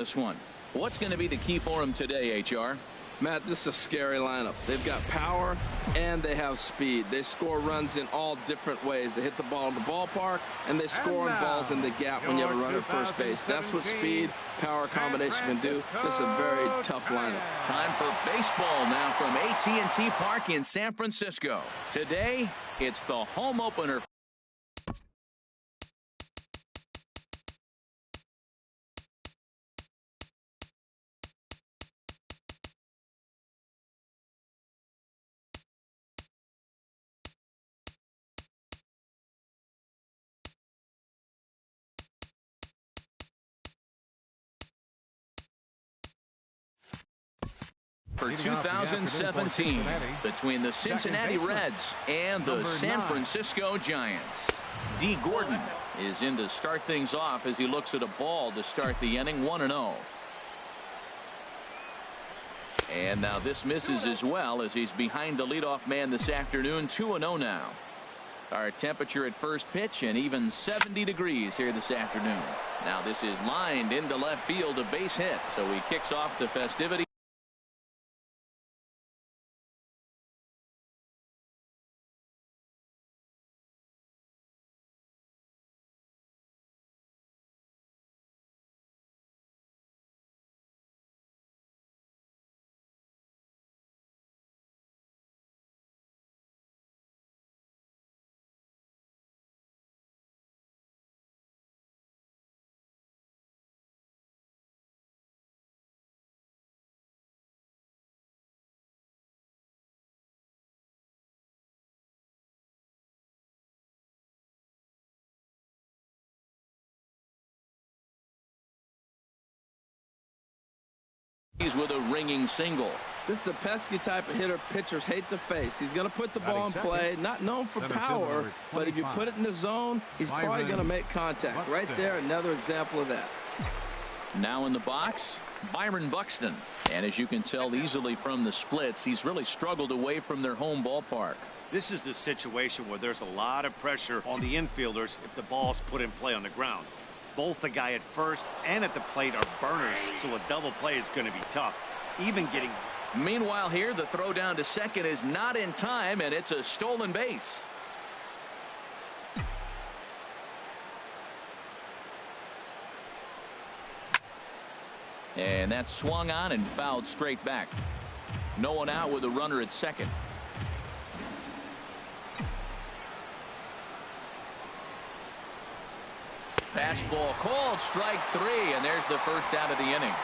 this one. What's going to be the key for him today, HR? Matt, this is a scary lineup. They've got power and they have speed. They score runs in all different ways. They hit the ball in the ballpark and they score on balls in the gap when you have a runner at first base. That's what speed, power combination can do. This is a very tough lineup. Time for baseball now from AT&T Park in San Francisco. Today, it's the home opener. For 2017 between the Cincinnati Reds and the San Francisco Giants. D. Gordon is in to start things off as he looks at a ball to start the inning. 1-0. And now this misses as well as he's behind the leadoff man this afternoon. 2-0 now. Our temperature at first pitch and even 70 degrees here this afternoon. Now this is lined into left field, a base hit, so he kicks off the festivity. He's with a ringing single. This is a pesky type of hitter pitchers hate to face. He's going to put the ball in play, not known for power, but if you put it in the zone, he's probably going to make contact. Right there, another example of that. Now in the box, Byron Buxton. And as you can tell easily from the splits, he's really struggled away from their home ballpark. This is the situation where there's a lot of pressure on the infielders if the ball's put in play on the ground. Both the guy at first and at the plate are burners, so a double play is going to be tough. Even getting. Meanwhile here, the throw down to second is not in time, and it's a stolen base. And that's swung on and fouled straight back. No one out with a runner at second. Fastball called, strike three, and there's the first out of the inning.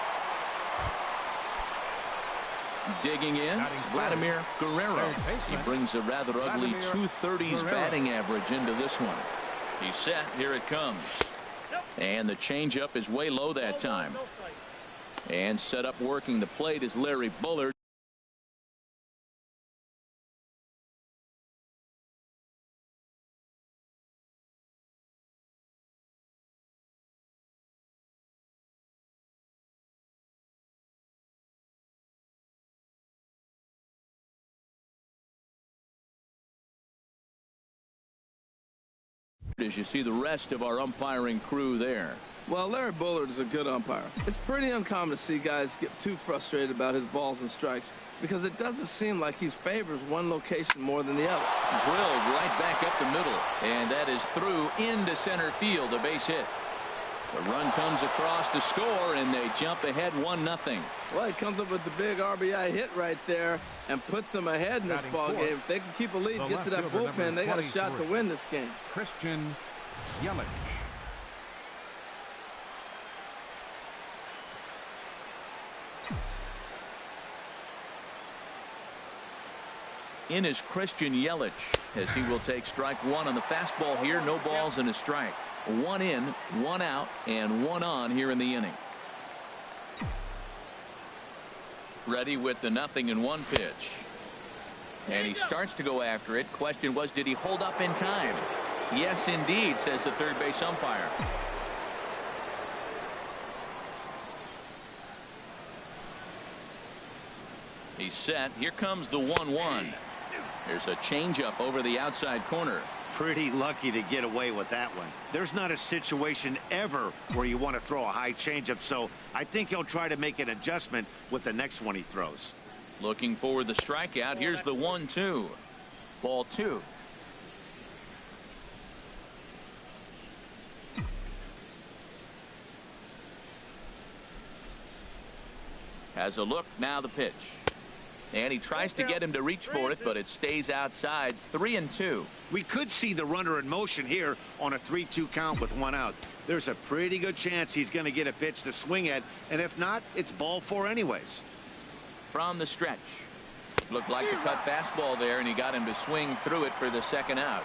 Digging in, Vladimir Guerrero. He brings a rather ugly 230s batting average into this one. He's set, here it comes. And the changeup is way low that time. And set up working the plate is Larry Bullard. As you see the rest of our umpiring crew there. Well, Larry Bullard is a good umpire. It's pretty uncommon to see guys get too frustrated about his balls and strikes because it doesn't seem like he favors one location more than the other. Drilled right back up the middle, and that is through into center field, a base hit. The run comes across to score, and they jump ahead 1-0. Well, he comes up with the big RBI hit right there and puts them ahead in this ball game. If they can keep a lead, get to that bullpen, they got a shot to win this game. Christian Yelich. In is Christian Yelich as he will take strike one on the fastball here. No balls and a strike. One in, one out, and one on here in the inning. Ready with the 0-1 pitch. And he starts to go after it. Question was, did he hold up in time? Yes, indeed, says the third base umpire. He's set. Here comes the 1-1. There's a changeup over the outside corner. pretty lucky to get away with that one. There's not a situation ever where you want to throw a high changeup, so I think he'll try to make an adjustment with the next one he throws. Looking for the strikeout. Here's the 1-2. Ball 2. Has a look, now the pitch. And he tries to get him to reach for it, but it stays outside. 3-2. We could see the runner in motion here on a 3-2 count with 1 out. There's a pretty good chance he's going to get a pitch to swing at, and if not, it's ball 4 anyways. From the stretch. Looked like a cut fastball there, and he got him to swing through it for the 2nd out.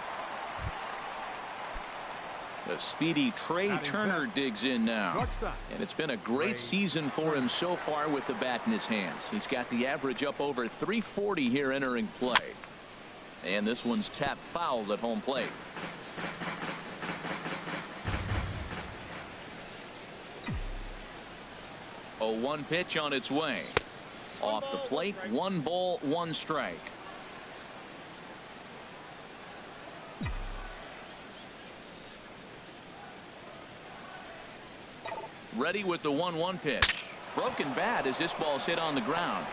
The speedy Trey Turner digs in now. And it's been a great season for him so far with the bat in his hands. He's got the average up over 340 here entering play. And this one's tapped foul at home plate. A 1 pitch on its way. Off the plate, 1 ball, 1 strike. Ready with the 1-1 pitch. Broken bat as this ball's hit on the ground.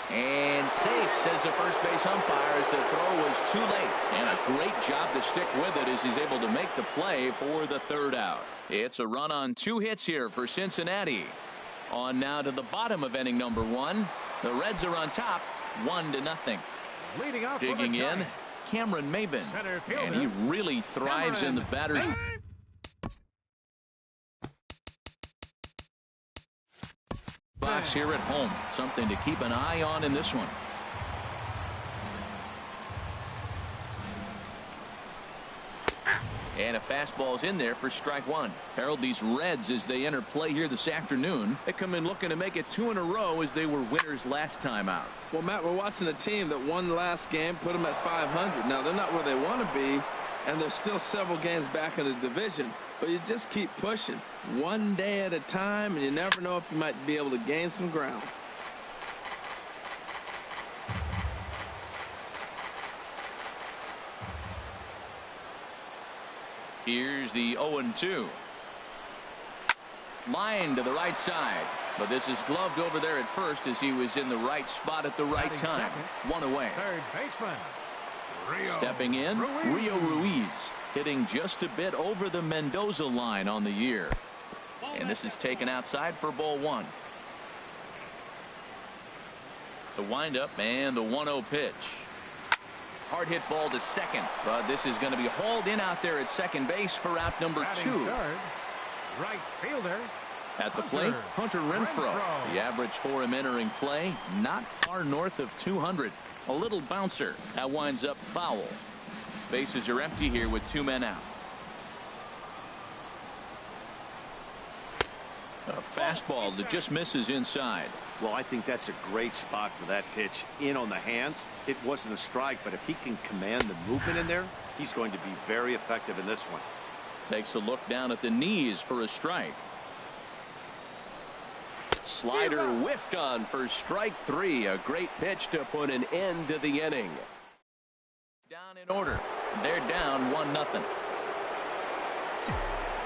And safe, says the first base umpire, as the throw was too late. And a great job to stick with it as he's able to make the play for the 3rd out. It's a run on 2 hits here for Cincinnati. On now to the bottom of inning number 1. The Reds are on top, 1-0. Digging in, Cameron Maben. And he really thrives in the batter's box here at home. Something to keep an eye on in this one. And a fastball's in there for strike 1. Harold, these Reds, as they enter play here this afternoon, they come in looking to make it 2 in a row as they were winners last time out. Well, Matt, we're watching a team that won last game, put them at 500. Now, they're not where they want to be, and there's still several games back in the division. But you just keep pushing 1 day at a time, and you never know if you might be able to gain some ground. Here's the 0-2. Line to the right side. But this is gloved over there at first as he was in the right spot at the right time. 1 away. 3rd baseman. Stepping in, Rio Ruiz. Hitting just a bit over the Mendoza line on the year. And this is taken outside for ball 1. The windup and the 1-0 pitch. Hard hit ball to second, but this is going to be hauled in out there at second base for out number 2. Right fielder. At the plate, Hunter Renfroe. The average for him entering play, not far north of 200. A little bouncer. That winds up foul. Bases are empty here with 2 men out. A fastball that just misses inside. Well, I think that's a great spot for that pitch. In on the hands. It wasn't a strike, but if he can command the movement in there, he's going to be very effective in this one. Takes a look down at the knees for a strike. Slider whiffed on for strike 3. A great pitch to put an end to the inning. Down in order. They're down 1-0.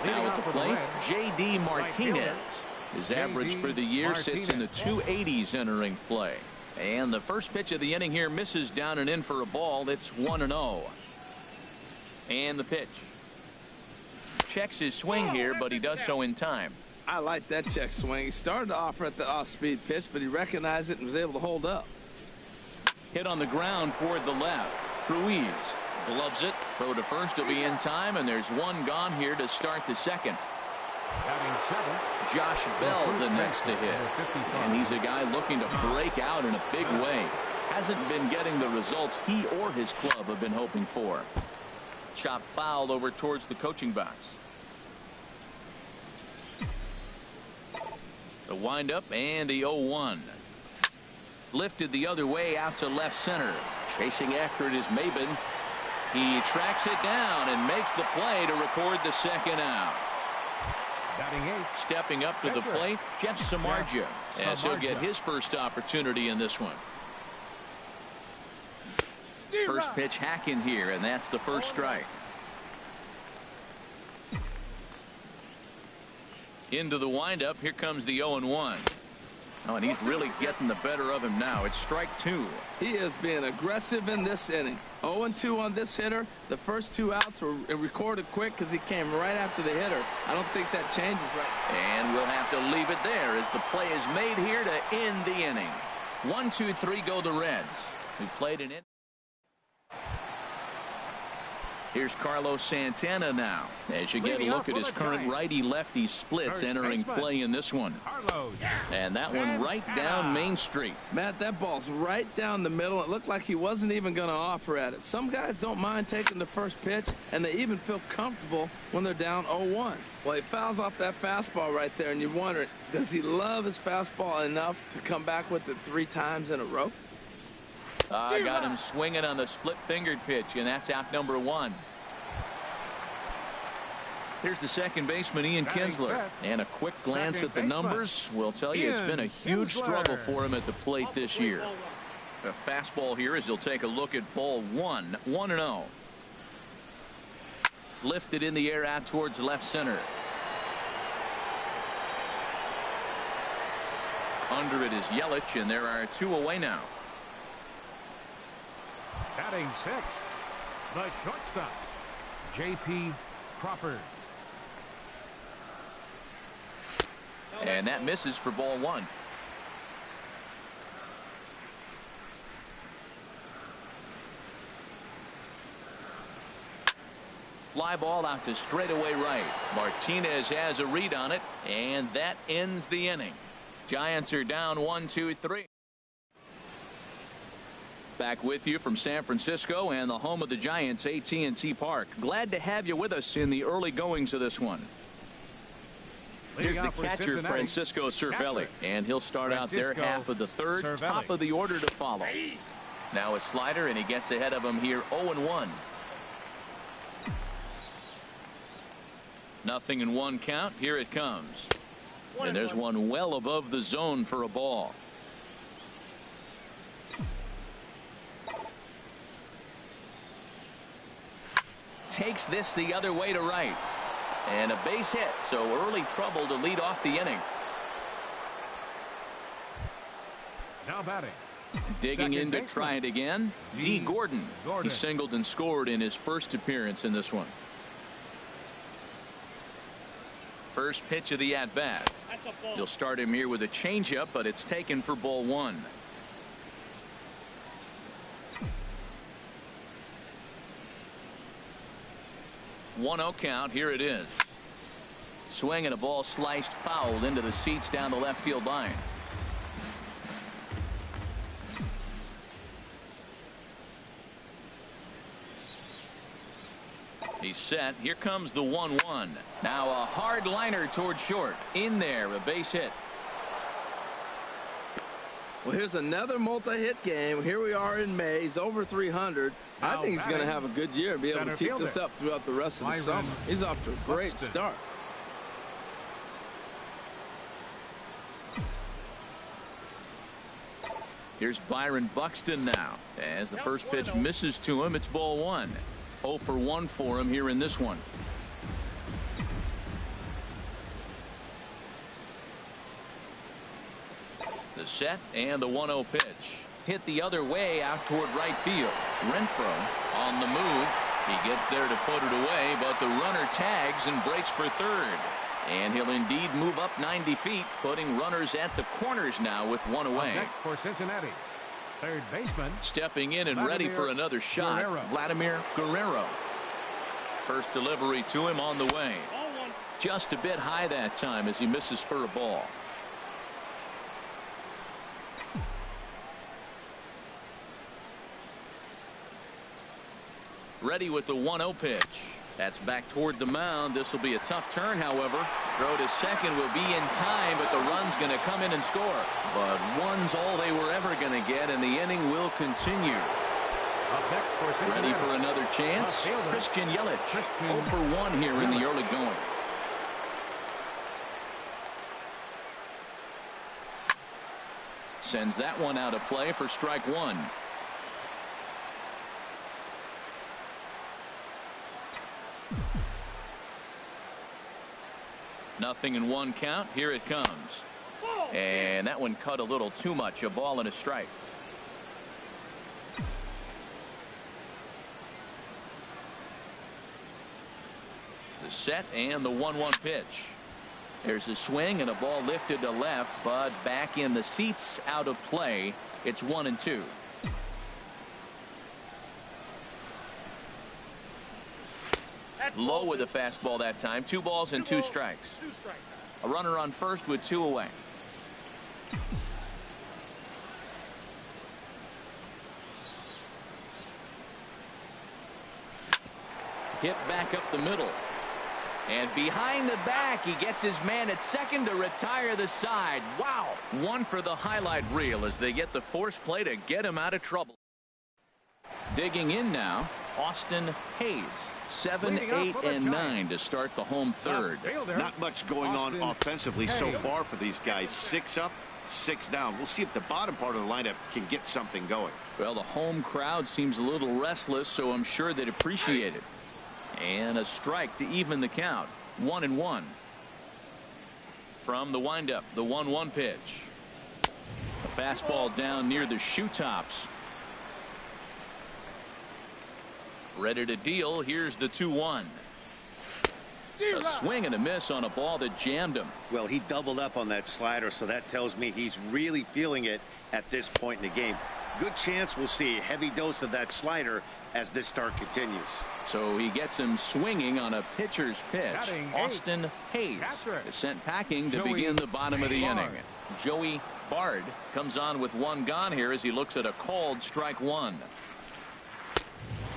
Now at the plate, J.D. Martinez. His average for the year sits in the 280s entering play. And the first pitch of the inning here misses down and in for a ball. It's 1-0. And the pitch. Checks his swing here, but he does so in time. I like that check swing. He started to offer at the off-speed pitch, but he recognized it and was able to hold up. Hit on the ground toward the left. Ruiz gloves it. Throw to first will be in time, and there's 1 gone here to start the 2nd. Josh Bell the next to hit. And he's a guy looking to break out in a big way. Hasn't been getting the results he or his club have been hoping for. Chop fouled over towards the coaching box. The windup and the 0-1. Lifted the other way out to left center. Chasing after it is Maben. He tracks it down and makes the play to record the 2nd out. Stepping up to the plate, Jeff Samardzija, as he'll get his first opportunity in this one. First pitch hacking here, and that's the first strike. Into the windup. Here comes the 0-1. Oh, and he's really getting the better of him now. It's strike two. He is being aggressive in this inning. 0-2 on this hitter. The first 2 outs were recorded quick because he came right after the hitter. I don't think that changes right. And we'll have to leave it there as the play is made here to end the inning. 1, 2, 3 go the Reds. We played an inning. Here's Carlos Santana now as you get a look at his current righty-lefty splits entering play in this one. And that one right down Main Street. Matt, that ball's right down the middle. It looked like he wasn't even going to offer at it. Some guys don't mind taking the first pitch, and they even feel comfortable when they're down 0-1. Well, he fouls off that fastball right there, and you wonder, does he love his fastball enough to come back with it 3 times in a row? Got him swinging on the split-fingered pitch, and that's out number 1. Here's the second baseman, Ian Kinsler. And a quick glance at the numbers will tell you it's been a huge struggle for him at the plate this year. A fastball here as he'll take a look at ball 1. 1-0. Lifted in the air out towards left center. Under it is Yelich, and there are 2 away now. Batting 6, the shortstop, J.P. Crawford. And that misses for ball 1. Fly ball out to straightaway right. Martinez has a read on it, and that ends the inning. Giants are down 1, 2, 3. Back with you from San Francisco and the home of the Giants, AT&T Park. Glad to have you with us in the early goings of this one. Here's the catcher, Francisco Cervelli, and he'll start out their half of the third. Top of the order to follow. Now a slider, and he gets ahead of him here. 0-1. 0-1 count. Here it comes. And there's one well above the zone for a ball. Takes this the other way to right. And a base hit, so early trouble to lead off the inning. Now batting. Digging in to try it again. D. Gordon. He singled and scored in his first appearance in this one. First pitch of the at-bat. You'll start him here with a changeup, but it's taken for ball 1. 1-0 count. Here it is. Swing and a ball sliced foul into the seats down the left field line. He's set. Here comes the 1-1. Now a hard liner towards short. In there, a base hit. Well, here's another multi-hit game. Here we are in May. He's over 300. I think he's going to have a good year and be able to keep this up throughout the rest of the summer. He's off to a great start. Here's Byron Buxton now. As the first pitch misses to him, it's ball 1. 0 for 1 for him here in this one. The set and the 1-0 pitch. Hit the other way out toward right field. Renfroe on the move. He gets there to put it away, but the runner tags and breaks for third. And he'll indeed move up 90 feet, putting runners at the corners now with one away. Next for Cincinnati, third baseman. Stepping in and ready for another shot, Vladimir Guerrero. First delivery to him on the way. Just a bit high that time as he misses for a ball. Ready with the 1-0 pitch. That's back toward the mound. This will be a tough turn, however. Throw to second will be in time, but the run's going to come in and score. But one's all they were ever going to get, and the inning will continue. Ready for another chance. Christian Yelich. 0 for 1 here in the early going. Sends that one out of play for strike 1. 1-1 count. Here it comes. And that one cut a little too much. A ball and a strike. The set and the 1-1 pitch. There's a swing and a ball lifted to left, but back in the seats, out of play. It's 1-2. Low with a fastball that time. 2 balls and 2 strikes. A runner on first with 2 away. Hit back up the middle. And behind the back, he gets his man at second to retire the side. Wow. One for the highlight reel as they get the force play to get him out of trouble. Digging in now, Austin Hayes. 7, 8, and 9 to start the home third. Not much going on offensively so far for these guys. 6 up, 6 down. We'll see if the bottom part of the lineup can get something going. Well, the home crowd seems a little restless, so I'm sure they'd appreciate it. And a strike to even the count. 1-1. From the windup, the 1-1 pitch. A fastball down near the shoe tops. Ready to deal. Here's the 2-1. A swing and a miss on a ball that jammed him. Well, he doubled up on that slider, so that tells me he's really feeling it at this point in the game. Good chance we'll see a heavy dose of that slider as this start continues. So he gets him swinging on a pitcher's pitch. Austin Hayes is sent packing to begin the bottom of the inning. Joey Bard comes on with 1 gone here as he looks at a called strike 1.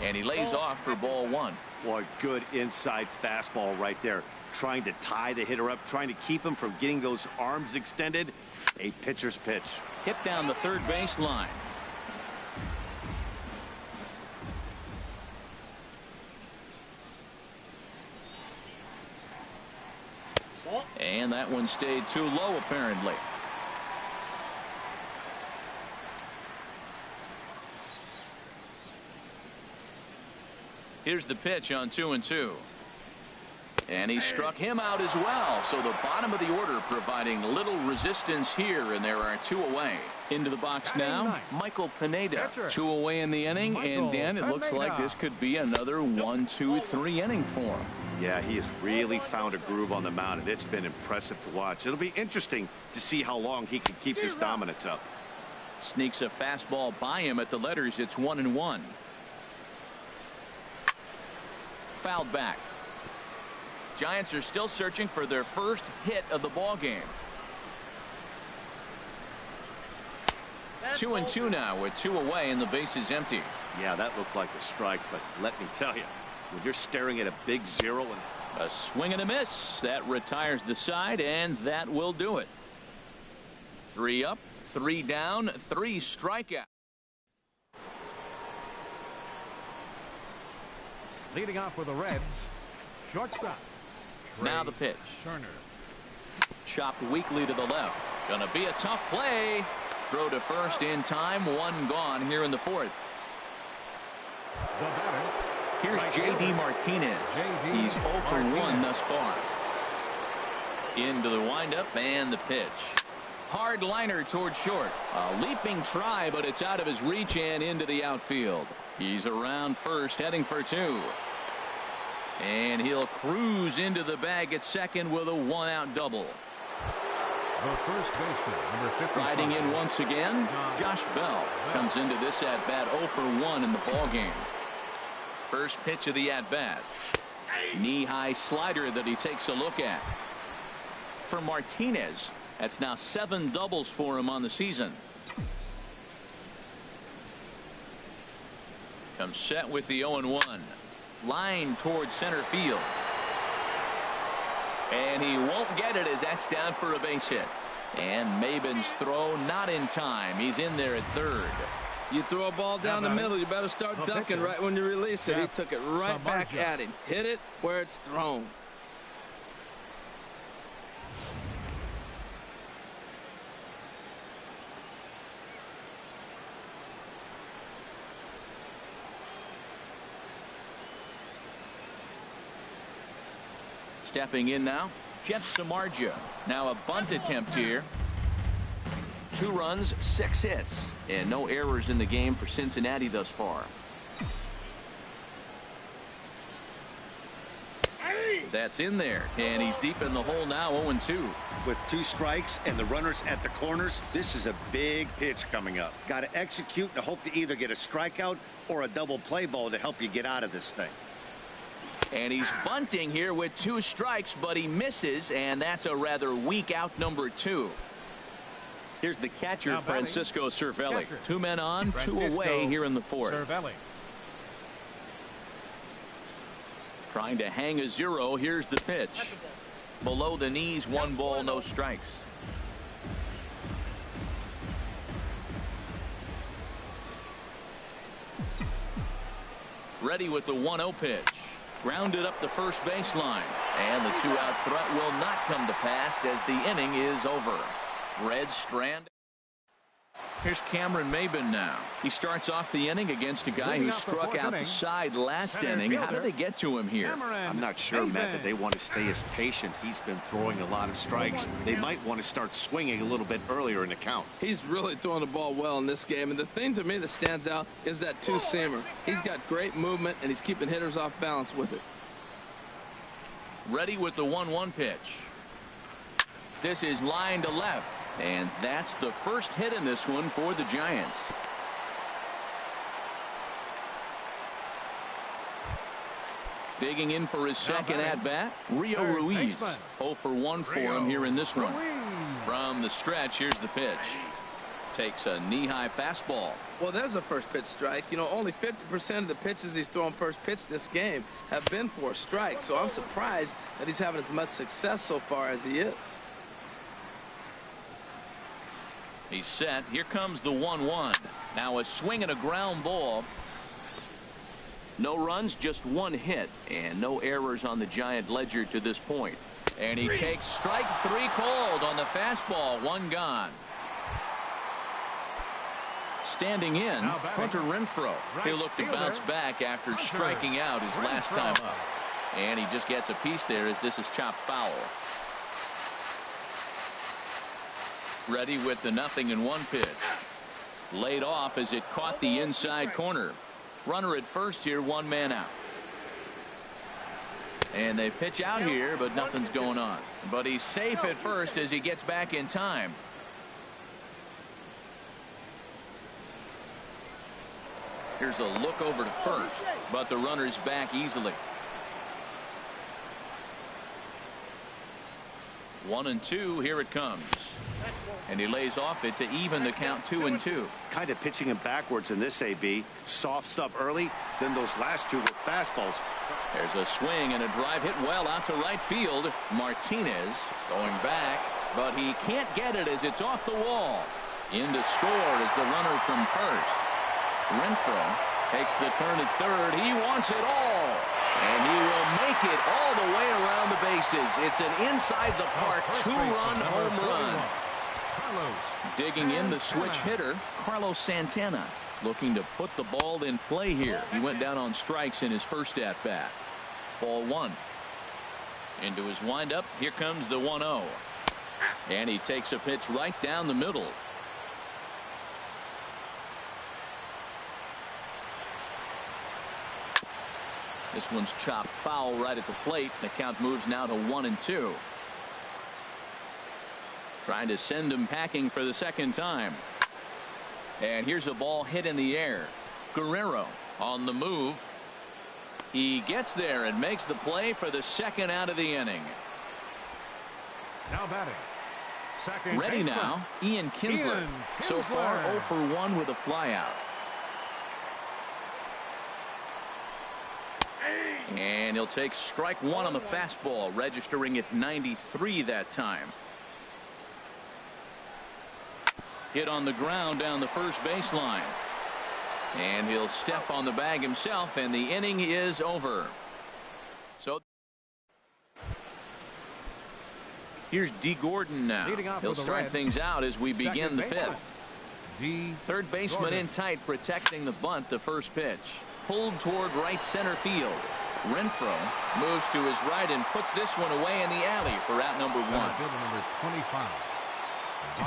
And he lays off for ball 1. Boy, good inside fastball right there. Trying to tie the hitter up, trying to keep him from getting those arms extended. A pitcher's pitch. Hit down the third base line. And that one stayed too low, apparently. Here's the pitch on 2-2. And he struck him out as well. So the bottom of the order providing little resistance here, and there are 2 away. Into the box now, Michael Pineda. 2 away in the inning, and Dan, it looks like this could be another 1, 2, 3 inning for him. Yeah, he has really found a groove on the mound, and it's been impressive to watch. It'll be interesting to see how long he can keep this dominance up. Sneaks a fastball by him at the letters. It's 1-1. Fouled back. Giants are still searching for their first hit of the ball game. 2-2 now with 2 away and the base is empty. Yeah, that looked like a strike, but let me tell you, when you're staring at a big 0 and a swing and a miss, that retires the side, and that will do it. 3 up, 3 down, 3 strikeouts. Leading off for the Reds, shortstop. Now the pitch. Turner. Chopped weakly to the left. Gonna be a tough play. Throw to first in time. 1 gone here in the 4th. The batter. Here's J.D. Martinez. He's 0 for 1 thus far. Into the windup and the pitch. Hard liner toward short. A leaping try, but it's out of his reach and into the outfield. He's around first, heading for 2. And he'll cruise into the bag at second with a 1-out double. The first baseman, number 55. Riding in once again, Josh Bell comes into this at-bat 0 for 1 in the ball game. First pitch of the at-bat. Knee-high slider that he takes a look at. For Martinez, that's now 7 doubles for him on the season. Comes set with the 0-1. Line towards center field. And he won't get it as that's down for a base hit. And Maben's throw not in time. He's in there at third. You throw a ball down the middle, you better start ducking right when you release it. He took it right back at him. Hit it where it's thrown. Stepping in now, Jeff Samardzija. Now a bunt attempt here. 2 runs, 6 hits, and no errors in the game for Cincinnati thus far. That's in there, and he's deep in the hole now, 0-2. With 2 strikes and the runners at the corners, this is a big pitch coming up. Got to execute and hope to either get a strikeout or a double play ball to help you get out of this thing. And he's bunting here with 2 strikes, but he misses, and that's a rather weak out, number 2. Here's the catcher, Francisco Cervelli. 2 men on, 2 away here in the 4th. Cervelli. Trying to hang a 0. Here's the pitch. Below the knees, 1 ball, no strikes. Ready with the 1-0 pitch. Grounded up the first baseline. And the 2-out threat will not come to pass as the inning is over. Reds strand. Here's Cameron Maybin now. He starts off the inning against a guy who struck out the side last inning. How did they get to him here? I'm not sure, Matt, that they want to stay as patient. He's been throwing a lot of strikes. They might want to start swinging a little bit earlier in the count. He's really throwing the ball well in this game, and the thing to me that stands out is that 2-seamer. He's got great movement, and he's keeping hitters off balance with it. Ready with the 1-1 pitch. This is line to left. And that's the first hit in this one for the Giants. Digging in for his second at-bat, Rio Ruiz. 0 for 1 for him here in this one. From the stretch, here's the pitch. Takes a knee-high fastball. Well, there's a first pitch strike. You know, only 50% of the pitches he's throwing first pitch this game have been for a strike. So I'm surprised that he's having as much success so far as he is. He's set. Here comes the 1-1. Now a swing and a ground ball. No runs, just 1 hit, and no errors on the Giant ledger to this point. And he takes strike 3 called on the fastball. 1 gone. Standing in, Hunter Renfroe. He'll look to bounce back after striking out his last time up. And he just gets a piece there as this is chopped foul. Ready with the 0-1 pitch. Laid off as it caught the inside corner. Runner at first here, 1 man out. And they pitch out here, but nothing's going on. But he's safe at first as he gets back in time. Here's a look over to first, but the runner's back easily. 1-2, here it comes. And he lays off it to even the count 2-2. Kind of pitching him backwards in this AB. Soft stuff early, then those last 2 were fastballs. There's a swing and a drive hit well out to right field. Martinez going back, but he can't get it as it's off the wall. In to score is the runner from first. Renfroe takes the turn at third. He wants it all. And he will make it all the way around the bases. It's an inside the park 2-run home run. Digging in the switch hitter, Carlos Santana, looking to put the ball in play here. He went down on strikes in his first at-bat. Ball 1. Into his windup, here comes the 1-0. And he takes a pitch right down the middle. This one's chopped foul right at the plate. The count moves now to 1-2. Trying to send him packing for the second time. And here's a ball hit in the air. Guerrero on the move. He gets there and makes the play for the second out of the inning. Now batting. Second Ready baseman. now, Ian Kinsler. So far 0 for 1 with a flyout. And he'll take strike 1 on the fastball, registering at 93 that time. Hit on the ground down the first baseline. And he'll step on the bag himself, and the inning is over. So here's D. Gordon now. He'll start things out as we begin the 5th. Third baseman in tight, protecting the bunt. The first pitch pulled toward right center field. Renfro moves to his right and puts this one away in the alley for out number 1. Number 25.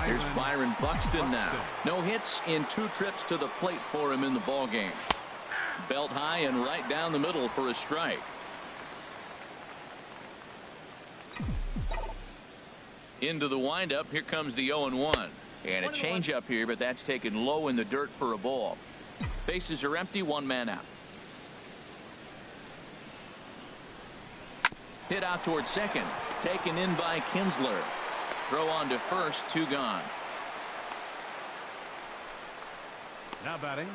Here's Byron Buxton now. No hits in 2 trips to the plate for him in the ball game. Belt high and right down the middle for a strike. Into the windup. Here comes the 0-1. And a changeup here, but that's taken low in the dirt for a ball. Bases are empty, 1 man out. Hit out towards second. Taken in by Kinsler. Throw on to first, 2 gone. Now batting,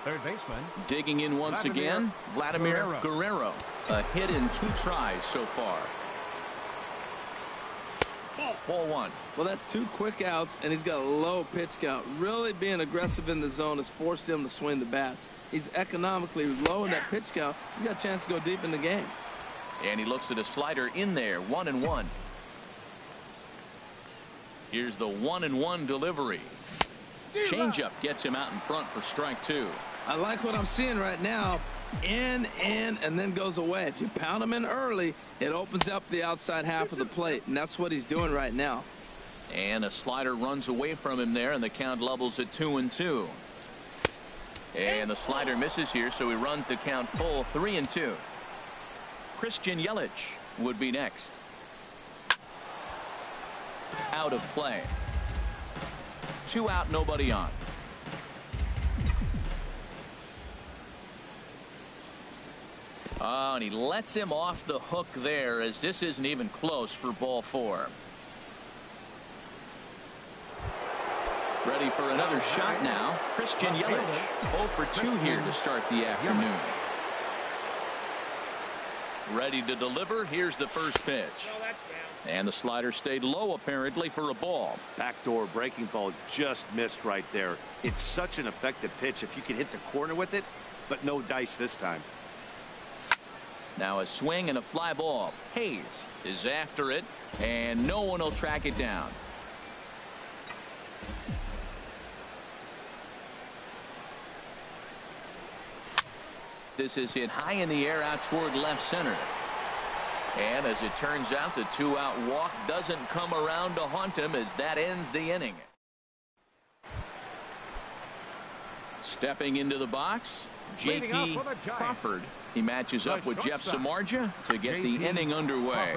third baseman. Digging in once again, Vladimir Guerrero. A hit in 2 tries so far. Ball 1. Well, that's 2 quick outs, and he's got a low pitch count. Really being aggressive in the zone has forced him to swing the bats. He's economically low in that pitch count. He's got a chance to go deep in the game. And he looks at a slider in there, 1-1. Here's the 1-1 delivery. Changeup gets him out in front for strike 2. I like what I'm seeing right now. In, and then goes away. If you pound him in early, it opens up the outside half of the plate, and that's what he's doing right now. And a slider runs away from him there, and the count levels at 2-2. And the slider misses here, so he runs the count full, 3-2. Christian Yelich would be next. Out of play. 2 out, nobody on. Oh, and he lets him off the hook there, as this isn't even close for ball 4. Ready for another shot now. Christian Yelich, 0 for 2 here to start the afternoon. Ready to deliver. Here's the first pitch. And the slider stayed low apparently for a ball. Backdoor breaking ball just missed right there. It's such an effective pitch if you can hit the corner with it, but no dice this time. Now a swing and a fly ball. Hayes is after it, and no one will track it down. This is hit high in the air out toward left center. And as it turns out, the 2-out walk doesn't come around to haunt him, as that ends the inning. Stepping into the box, J.P. Crawford. He matches up with Jeff Samardzija to get the inning underway.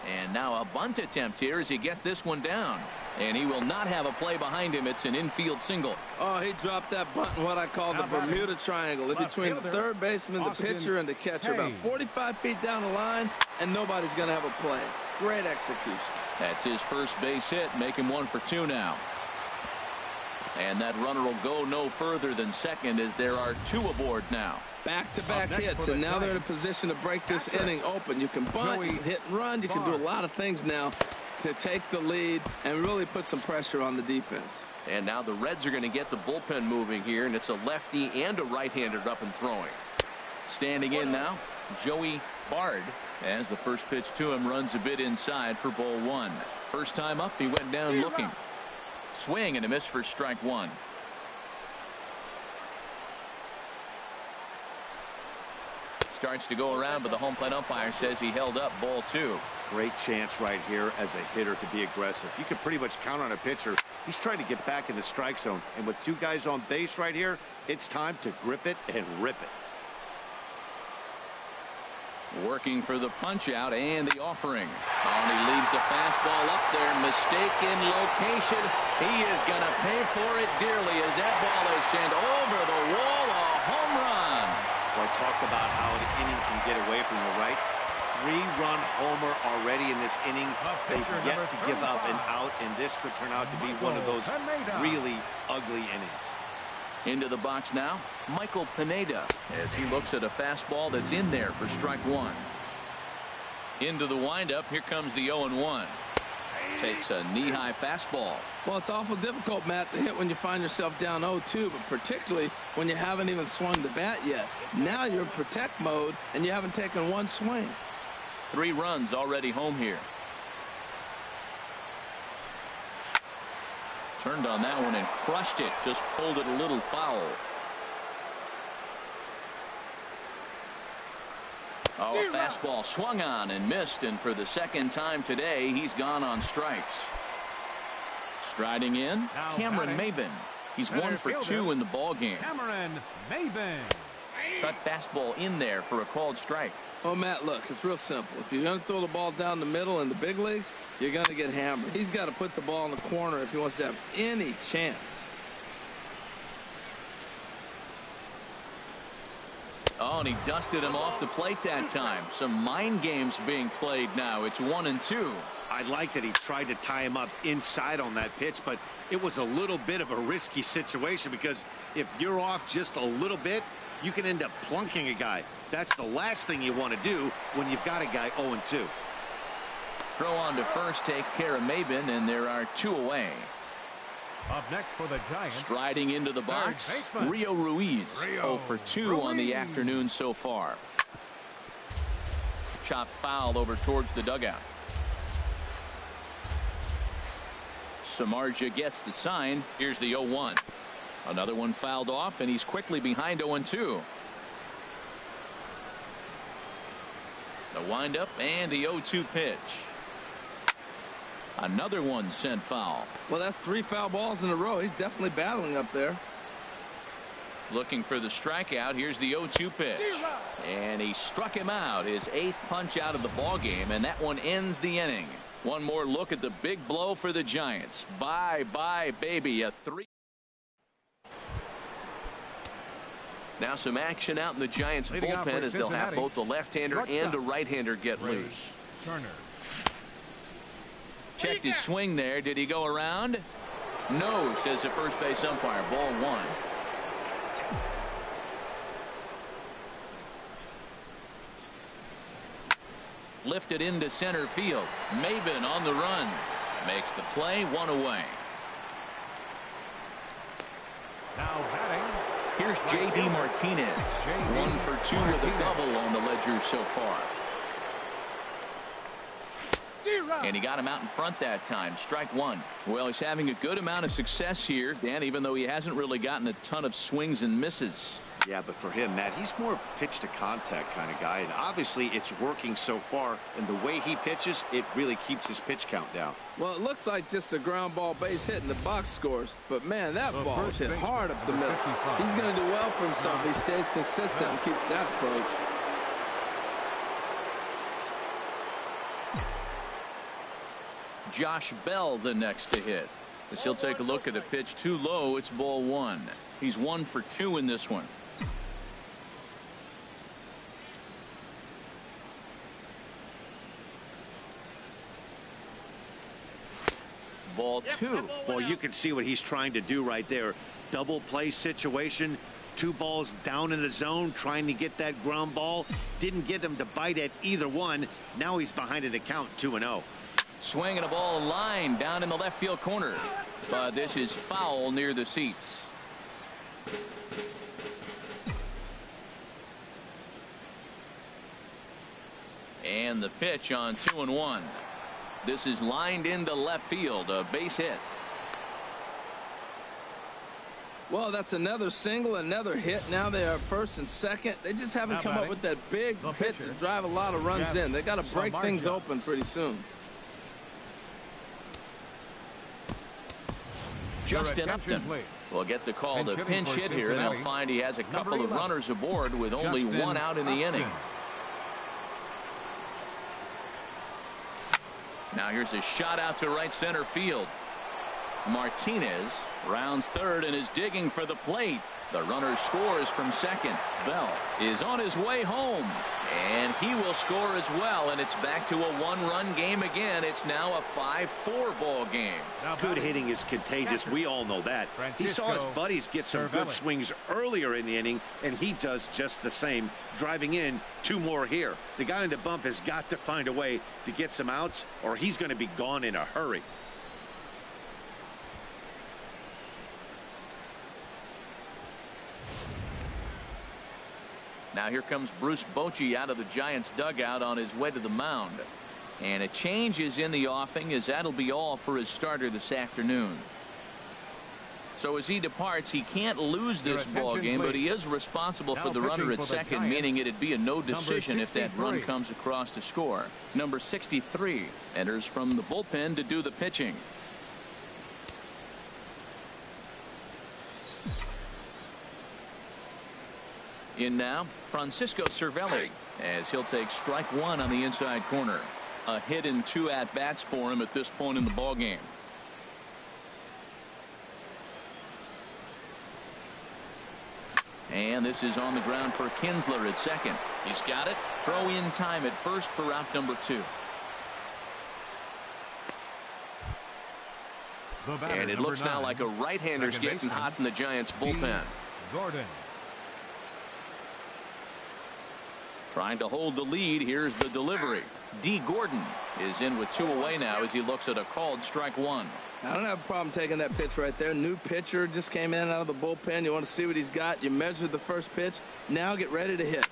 And now a bunt attempt here as he gets this one down. And he will not have a play behind him. It's an infield single. Oh, he dropped that bunt in what I call the Bermuda Triangle. In between the third baseman, the pitcher, and the catcher. About 45 feet down the line, and nobody's going to have a play. Great execution. That's his first base hit, making 1 for 2 now. And that runner will go no further than second, as there are 2 aboard now. Back-to-back hits, and now they're in a position to break this inning open. You can bunt, you can hit and run, you can do a lot of things now to take the lead and really put some pressure on the defense. And now the Reds are going to get the bullpen moving here, and it's a lefty and a right-hander up and throwing. Standing in now, Joey Bard, as the first pitch to him runs a bit inside for ball 1. First time up, he went down looking. Swing and a miss for strike 1. Starts to go around, but the home plate umpire says he held up ball 2. Great chance right here as a hitter to be aggressive. You can pretty much count on a pitcher. He's trying to get back in the strike zone. And with 2 guys on base right here, it's time to grip it and rip it. Working for the punch out and the offering. Oh, and he leaves the fastball up there. Mistaken location. He is going to pay for it dearly as that ball is sent over the wall. A home run. Well, I talked about how an inning can get away from you, right? 3-run homer already in this inning. They've yet to give up an out, and this could turn out to be one of those really ugly innings. Into the box now, Michael Pineda, as he looks at a fastball that's in there for strike 1. Into the windup, here comes the 0-1. Takes a knee-high fastball. Well, it's awful difficult, Matt, to hit when you find yourself down 0-2, but particularly when you haven't even swung the bat yet. Now you're in protect mode, and you haven't taken 1 swing. 3 runs already home here. Turned on that one and crushed it. Just pulled it a little foul. Oh, a fastball swung on and missed, and for the second time today, he's gone on strikes. Striding in, Now Cameron batting, Maben. He's center 1 for fielder, 2 in the ball game. Cameron Maben. Cut fastball in there for a called strike. Oh, Matt, look, it's real simple. If you're going to throw the ball down the middle in the big leagues, you're going to get hammered. He's got to put the ball in the corner if he wants to have any chance. Oh, and he dusted him off the plate that time. Some mind games being played now. It's 1-2. I like that he tried to tie him up inside on that pitch, but it was a little bit of a risky situation because if you're off just a little bit, you can end up plunking a guy. That's the last thing you want to do when you've got a guy 0-2. Throw on to first takes care of Maben, and there are 2 away. Up next for the Giants. Striding into the box, baseman, Rio Ruiz. 0 for 2 on the Ruiz. afternoon so far. Chopped foul over towards the dugout. Samardzija gets the sign. Here's the 0-1. Another one fouled off, and he's quickly behind 0-2. The windup and the 0-2 pitch. Another one sent foul. Well, that's 3 foul balls in a row. He's definitely battling up there. Looking for the strikeout. Here's the 0-2 pitch. And he struck him out. His 8th punch out of the ball game, and that one ends the inning. One more look at the big blow for the Giants. Bye-bye, baby. A 3. Now some action out in the Giants Leading off bullpen for as they'll have Cincinnati, both the left-hander and shortstop, a right-hander get Ray loose. Turner. Checked his swing there. Did he go around? No, says the first base umpire. Ball 1. Lifted into center field. Maben on the run. Makes the play. 1 away. Now batting. Here's J.D. Martinez. 1 for 2 with a double on the ledger so far. And he got him out in front that time. Strike 1. Well, he's having a good amount of success here, Dan, even though he hasn't really gotten a ton of swings and misses. Yeah, but for him, Matt, he's more of a pitch to contact kind of guy, and obviously it's working so far, and the way he pitches, it really keeps his pitch count down. Well, it looks like just a ground ball base hit and the box scores, but man, that ball is hit hard up the middle. He's going to do well for himself if he stays consistent and keeps that approach. Josh Bell the next to hit. As he'll take a look at a pitch too low. It's ball 1. He's 1 for 2 in this one. Ball 2. Well, you can see what he's trying to do right there. Double play situation. 2 balls down in the zone, trying to get that ground ball. Didn't get him to bite at either one. Now he's behind in the count, 2-0. Swinging a ball line down in the left field corner. But this is foul near the seats. And the pitch on 2-1. This is lined into left field. A base hit. Well, that's another single, another hit. Now they are first and second. They just haven't come up with that big hit to drive a lot of runs in. They got to break things open pretty soon. Justin Upton will get the call to pinch hit here, and they'll find he has a couple of runners aboard with only 1 out in the inning. Now here's a shot out to right center field. Martinez rounds third and is digging for the plate. The runner scores from second. Bell is on his way home, and he will score as well, and it's back to a 1-run game again. It's now a 5-4 ball game. Good hitting is contagious. We all know that. He saw his buddies get some good swings earlier in the inning, and he does just the same, driving in 2 more here. The guy in the bump has got to find a way to get some outs, or he's going to be gone in a hurry. Now here comes Bruce Bochy out of the Giants dugout on his way to the mound. And a change is in the offing, as that'll be all for his starter this afternoon. So as he departs, he can't lose this ball game, but he is responsible for the runner at second, meaning it'd be a no decision if that run comes across to score. Number 63 enters from the bullpen to do the pitching. In now, Francisco Cervelli, as he'll take strike one on the inside corner. A hit and 2 at-bats for him at this point in the ball game. And this is on the ground for Kinsler at second. He's got it. Throw in time at first for out number 2. And it looks now like a right-hander's getting hot in the Giants bullpen. Gordon. Trying to hold the lead. Here's the delivery. D. Gordon is in with 2 away now as he looks at a called strike 1. I don't have a problem taking that pitch right there. New pitcher just came in out of the bullpen. You want to see what he's got. You measure the first pitch. Now get ready to hit.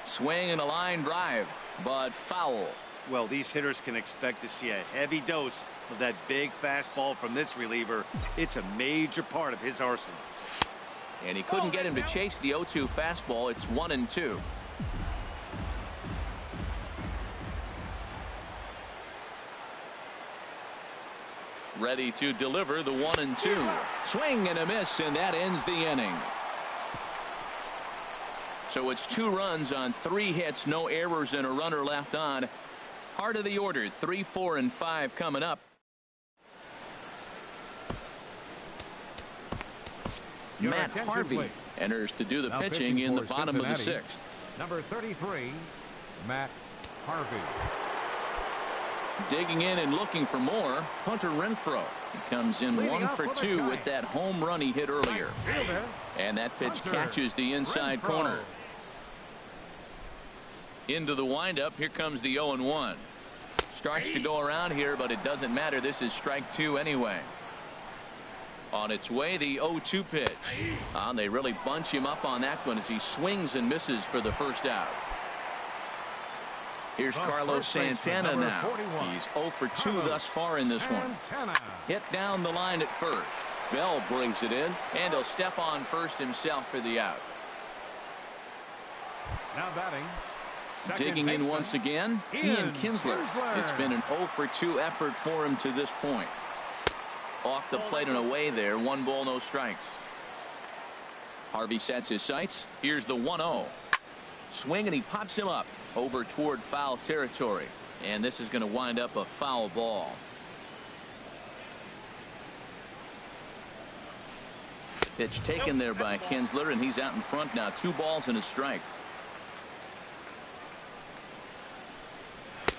Swing and a line drive, but foul. Well, these hitters can expect to see a heavy dose of that big fastball from this reliever. It's a major part of his arsenal. And he couldn't get him to chase the 0-2 fastball. It's 1-2. Ready to deliver the 1-2. Swing and a miss, and that ends the inning. So it's 2 runs on 3 hits, no errors, and a runner left on. Heart of the order, 3, 4, and 5 coming up. Matt Harvey enters to do the pitching in the bottom of the 6th. Number 33, Matt Harvey. Digging in and looking for more, Hunter Renfroe. He comes in 1 for 2 with that home run he hit earlier. And that pitch catches the inside corner. Into the windup. Here comes the 0-1. Starts to go around here, but it doesn't matter. This is strike 2 anyway. On its way, the 0-2 pitch. They really bunch him up on that one as he swings and misses for the first out. Here's Carlos Santana now. He's 0 for 2 thus far in this one. Hit down the line at first. Bell brings it in, and he'll step on first himself for the out. Now batting. Digging in once again, Ian Kinsler. It's been an 0 for 2 effort for him to this point. Off the plate and away there. 1 ball, no strikes. Harvey sets his sights. Here's the 1-0. Swing, and he pops him up over toward foul territory. And this is going to wind up a foul ball. Pitch taken there by Kinsler, and he's out in front now. 2 balls and a strike.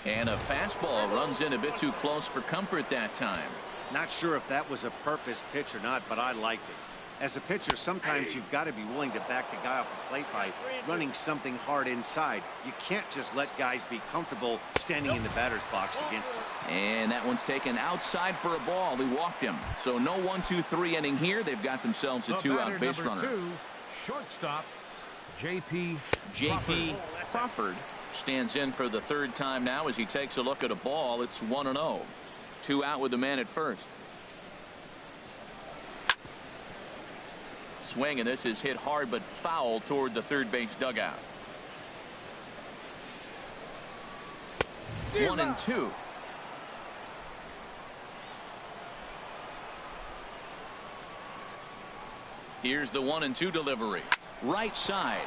And a fastball runs in a bit too close for comfort that time. Not sure if that was a purpose pitch or not, but I liked it. As a pitcher, sometimes you've got to be willing to back the guy off the plate by running something hard inside. You can't just let guys be comfortable standing in the batter's box against you. And that one's taken outside for a ball. He walked him. So no 1-2-3 inning here. They've got themselves a 2-out base runner. 2, shortstop, J.P. Crawford stands in for the 3rd time now as he takes a look at a ball. It's 1-0. 2 out with the man at first. Swing, and this is hit hard but foul toward the 3rd base dugout. 1-2. Here's the 1-2 delivery. Right side.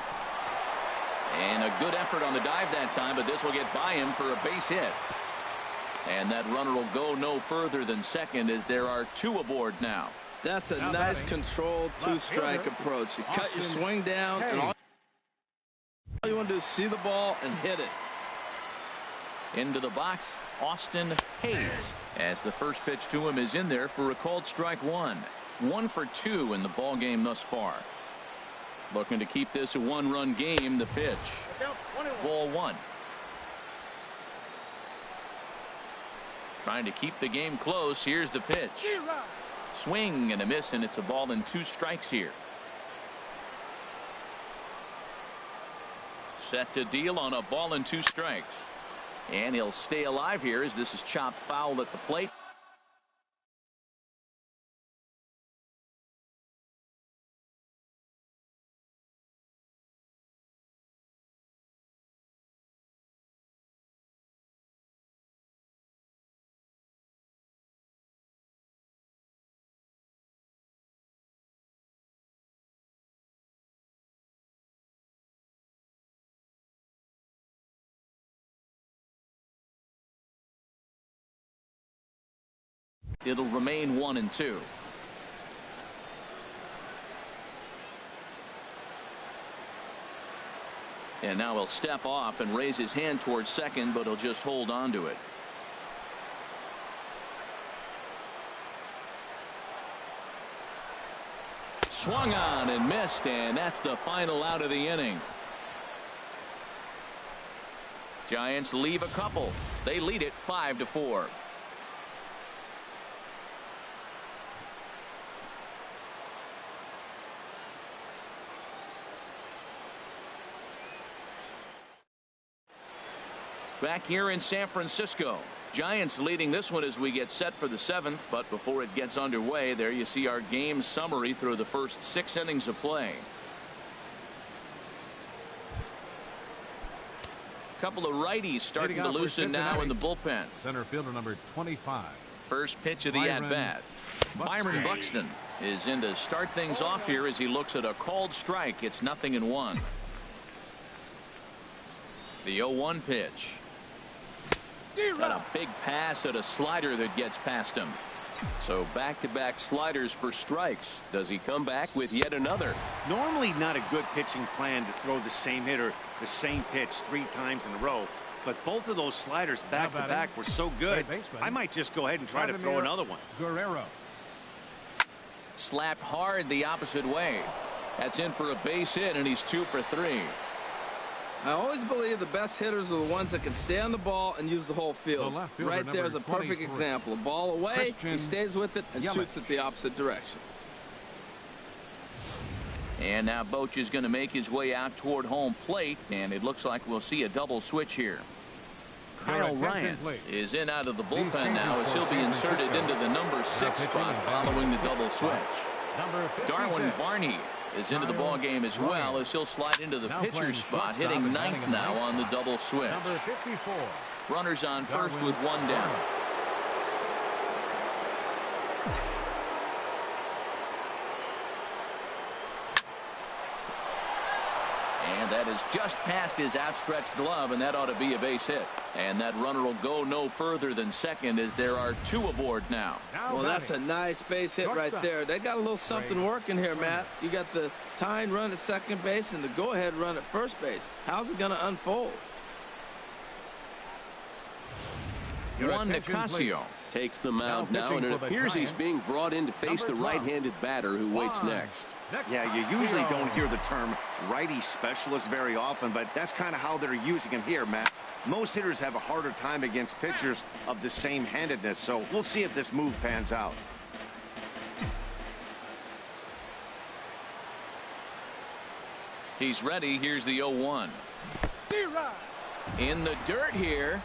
And a good effort on the dive that time, but this will get by him for a base hit. And that runner will go no further than second as there are 2 aboard now. That's a nice controlled 2-strike approach. You cut your swing down, and all you want to do is see the ball and hit it. Into the box, Austin Hayes, as the first pitch to him is in there for a called strike 1. 1 for 2 in the ball game thus far. Looking to keep this a 1-run game. The pitch. Ball 1. Trying to keep the game close. Here's the pitch. Swing and a miss, and it's a ball and 2 strikes here. Set to deal on a ball and 2 strikes. And he'll stay alive here as this is chopped foul at the plate. It'll remain 1-2. And now he'll step off and raise his hand towards second, but he'll just hold on to it. Swung on and missed, and that's the final out of the inning. Giants leave a couple. They lead it 5-4. Back here in San Francisco, Giants leading this one as we get set for the 7th. But before it gets underway, there you see our game summary through the first 6 innings of play. Couple of righties starting to loosen now in the bullpen. Center fielder number 25. First pitch of the at-bat. Byron Buxton is in to start things off here as he looks at a called strike. It's 0-1. The 0-1 pitch. Got a big pass at a slider that gets past him. So back-to-back sliders for strikes. Does he come back with yet another? Normally not a good pitching plan to throw the same hitter the same pitch 3 times in a row, but both of those sliders back-to-back were so good, I might just go ahead and try to throw another one. Guerrero. Slapped hard the opposite way. That's in for a base hit, and he's 2 for 3. I always believe the best hitters are the ones that can stay on the ball and use the whole field. Right there is a perfect example. A ball away, he stays with it and shoots it the opposite direction. And now Boch is going to make his way out toward home plate, and it looks like we'll see a double switch here. Kyle Ryan is in out of the bullpen now as he'll be inserted into the number 6 spot following the double switch. Darwin Barney is into the ball game as well as he'll slide into the pitcher's spot, hitting 9th now on the double switch. Runners on first with 1 down. And that is just past his outstretched glove, and that ought to be a base hit. And that runner will go no further than second as there are 2 aboard now. Well, that's a nice base hit right there. They got a little something working here, Matt. You got the tying run at second base and the go-ahead run at first base. How's it going to unfold? Juan Nicasio takes the mound now, and it appears he's being brought in to face the right-handed batter who waits next. Yeah, you usually don't hear the term righty specialist very often, but that's kind of how they're using him here, Matt. Most hitters have a harder time against pitchers of the same handedness, so we'll see if this move pans out. He's ready. Here's the 0-1. In the dirt here.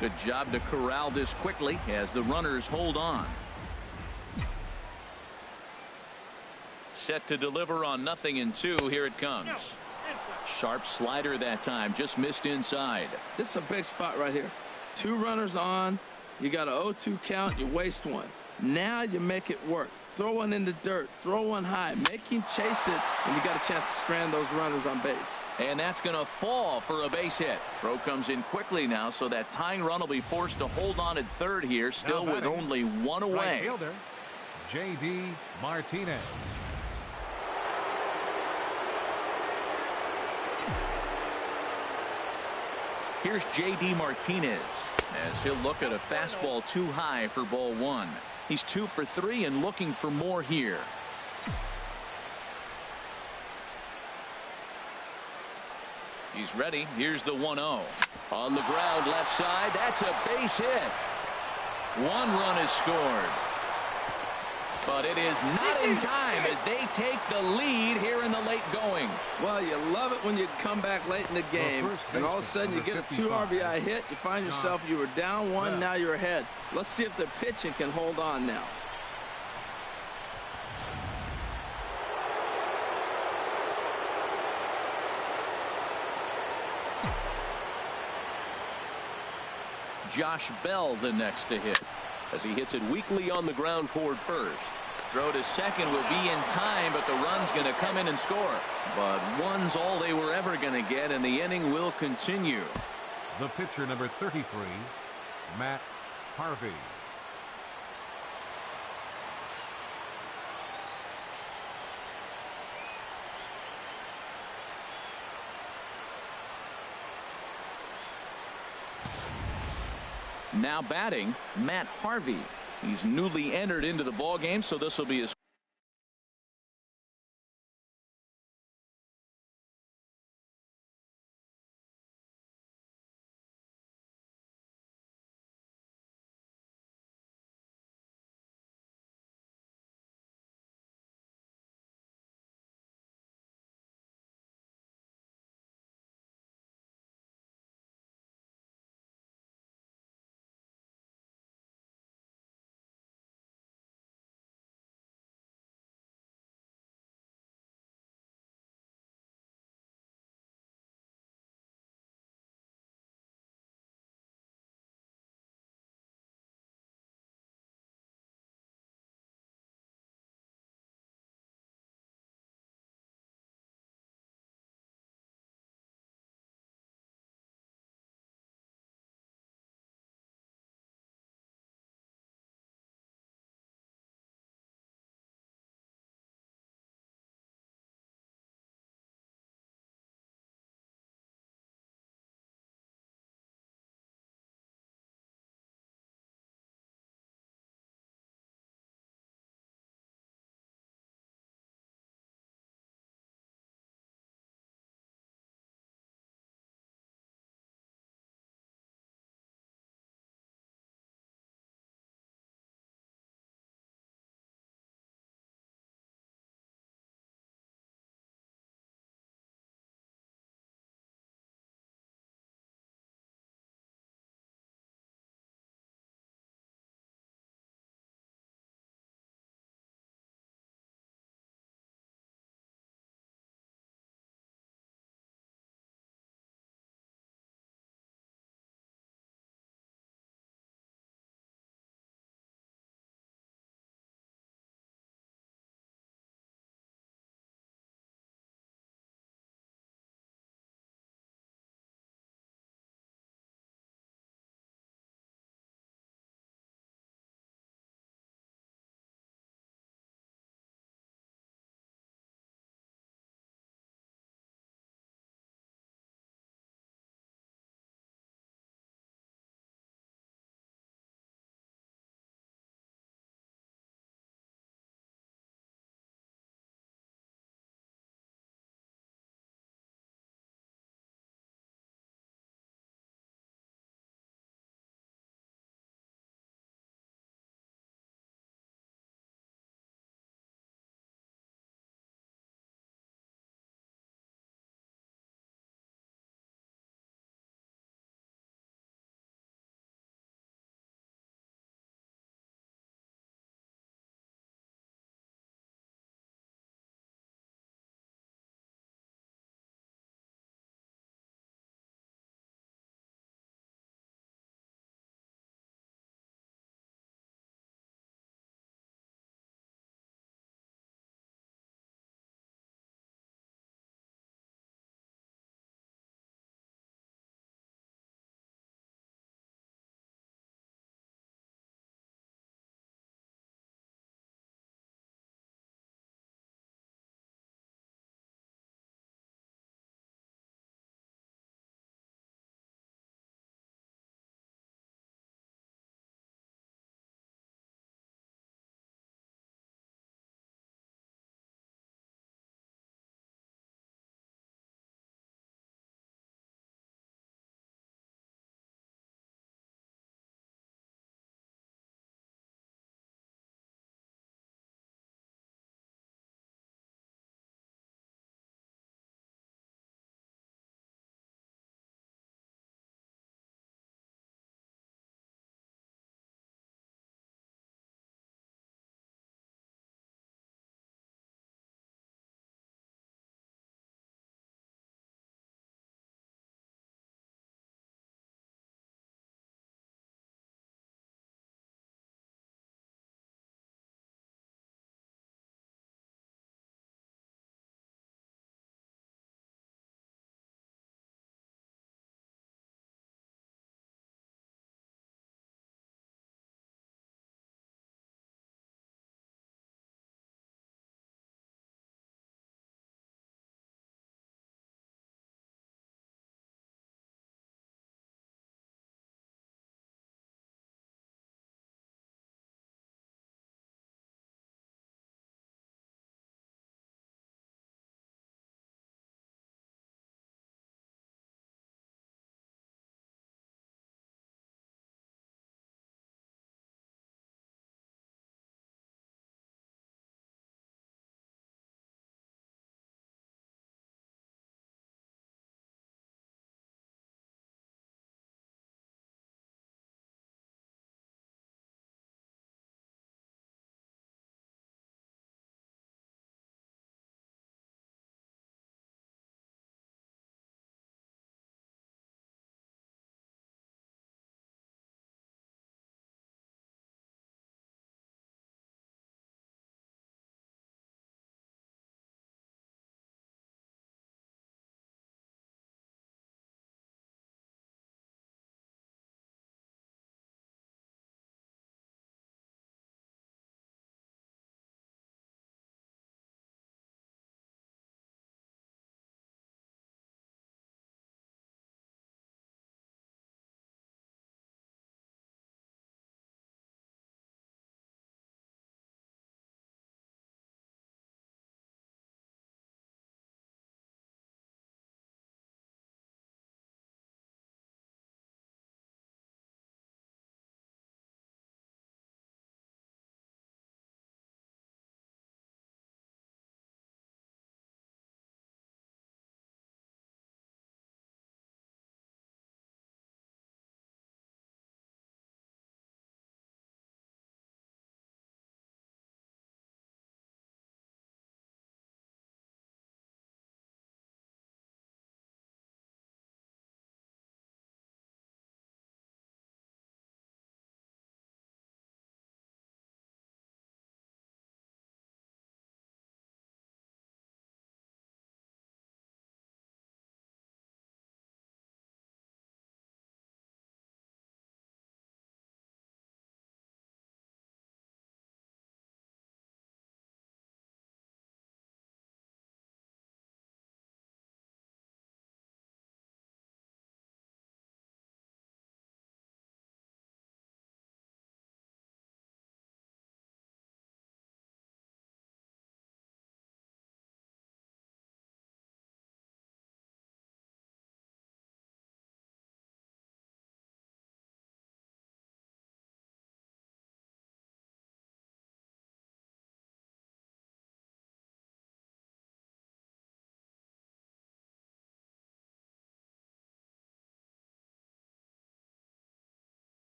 Good job to corral this quickly as the runners hold on. Set to deliver on 0-2. Here it comes. Sharp slider that time, just missed inside. This is a big spot right here. 2 runners on. You got an 0-2 count. You waste 1. Now you make it work. Throw one in the dirt. Throw one high. Make him chase it, and you got a chance to strand those runners on base. And that's going to fall for a base hit. Throw comes in quickly now, so that tying run will be forced to hold on at third here, still with only 1 away. Right fielder, J.D. Martinez. Here's J.D. Martinez as he'll look at a fastball too high for ball 1. He's 2 for 3 and looking for more here. He's ready. Here's the 1-0. On the ground left side. That's a base hit. 1 run is scored. But it is not in time as they take the lead here in the late going. Well, you love it when you come back late in the game, and all of a sudden you get a 2 RBI hit. You find yourself, you were down 1, now you're ahead. Let's see if the pitching can hold on now. Josh Bell the next to hit as he hits it weakly on the ground toward first. Throw to second will be in time, but the run's going to come in and score. But 1's all they were ever going to get, and the inning will continue. The pitcher, number 33, Matt Harvey. Now batting, Matt Harvey. He's newly entered into the ball game, so this will be his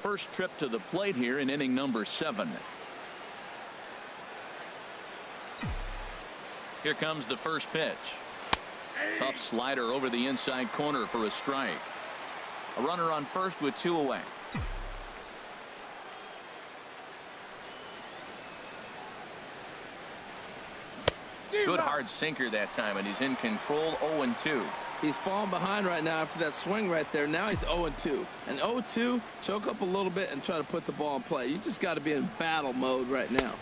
first trip to the plate here in inning number 7. Here comes the first pitch. Tough slider over the inside corner for a strike. A runner on first with 2 away. Good hard sinker that time, and he's in control. 0-2. He's falling behind right now after that swing right there. Now he's 0-2. And 0-2, choke up a little bit and try to put the ball in play. You just got to be in battle mode right now.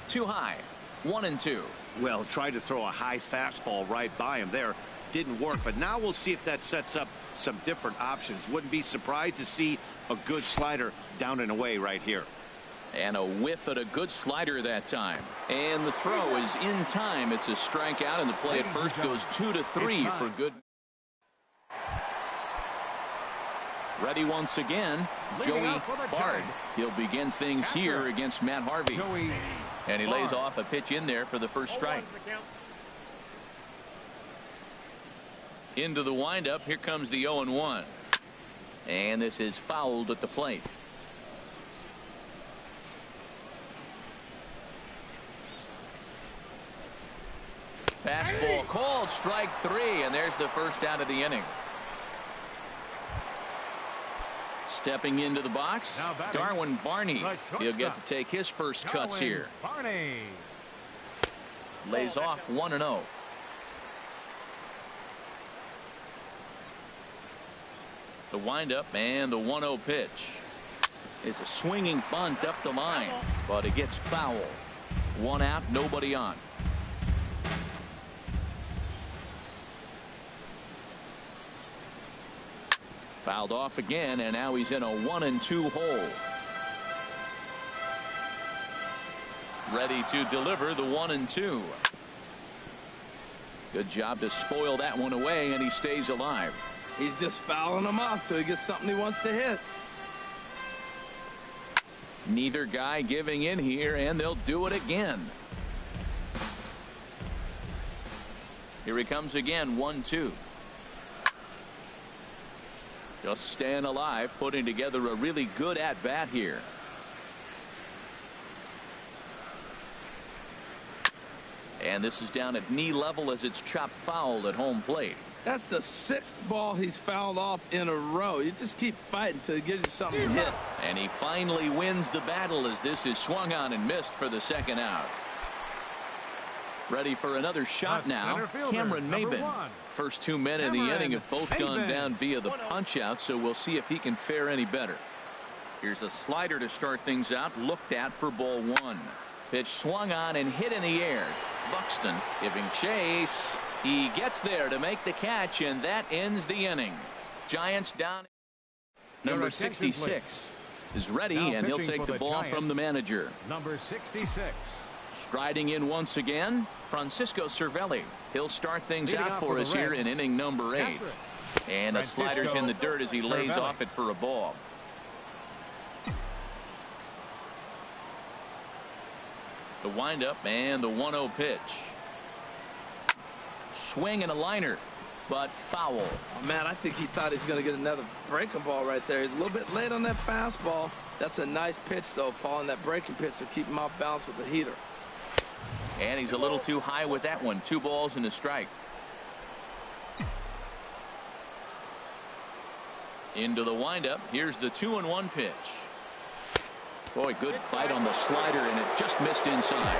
Too high. 1-2. Well, tried to throw a high fastball right by him there. Didn't work, but now we'll see if that sets up some different options. Wouldn't be surprised to see a good slider down and away right here. And a whiff at a good slider that time. And the throw is in time. It's a strikeout, and the play at first goes 2-3 for good. Ready once again, Joey Bard. He'll begin things here against Matt Harvey. And he lays off a pitch in there for the first strike. Into the windup. Here comes the 0-1. And this is fouled at the plate. Fastball called, strike 3, and there's the first out of the inning. Stepping into the box, Darwin Barney. He'll get to take his first cuts here. Lays off 1-0. The windup and the 1-0 pitch. It's a swinging bunt up the line, but it gets foul. 1 out, nobody on. Fouled off again, and now he's in a 1-2 hole. Ready to deliver the 1-2. Good job to spoil that one away, and he stays alive. He's just fouling him off till he gets something he wants to hit. Neither guy giving in here, and they'll do it again. Here he comes again, 1-2. Just staying alive, putting together a really good at-bat here. And this is down at knee level as it's chopped foul at home plate. That's the 6th ball he's fouled off in a row. You just keep fighting until he gives you something to hit. And he finally wins the battle as this is swung on and missed for the second out. Ready for another shot now, Cameron Maben. First 2 men in the inning have both gone down via the punch out, so we'll see if he can fare any better. Here's a slider to start things out, looked at for ball 1. Pitch swung on and hit in the air. Buxton giving chase. He gets there to make the catch, and that ends the inning. Giants down. Number 66 is ready, and he'll take the ball from the manager. Number 66. Striding in once again, Francisco Cervelli. He'll start things out for us here in inning number 8. And the slider's in the dirt as he lays off it for a ball. The windup and the 1-0 pitch. Swing and a liner, but foul. Oh, man, I think he thought he was going to get another breaking ball right there. He's a little bit late on that fastball. That's a nice pitch, though, following that breaking pitch to keep him off balance with the heater. And he's a little too high with that one. 2 balls and a strike. Into the windup. Here's the 2-1 pitch. Boy, good fight on the slider, and it just missed inside.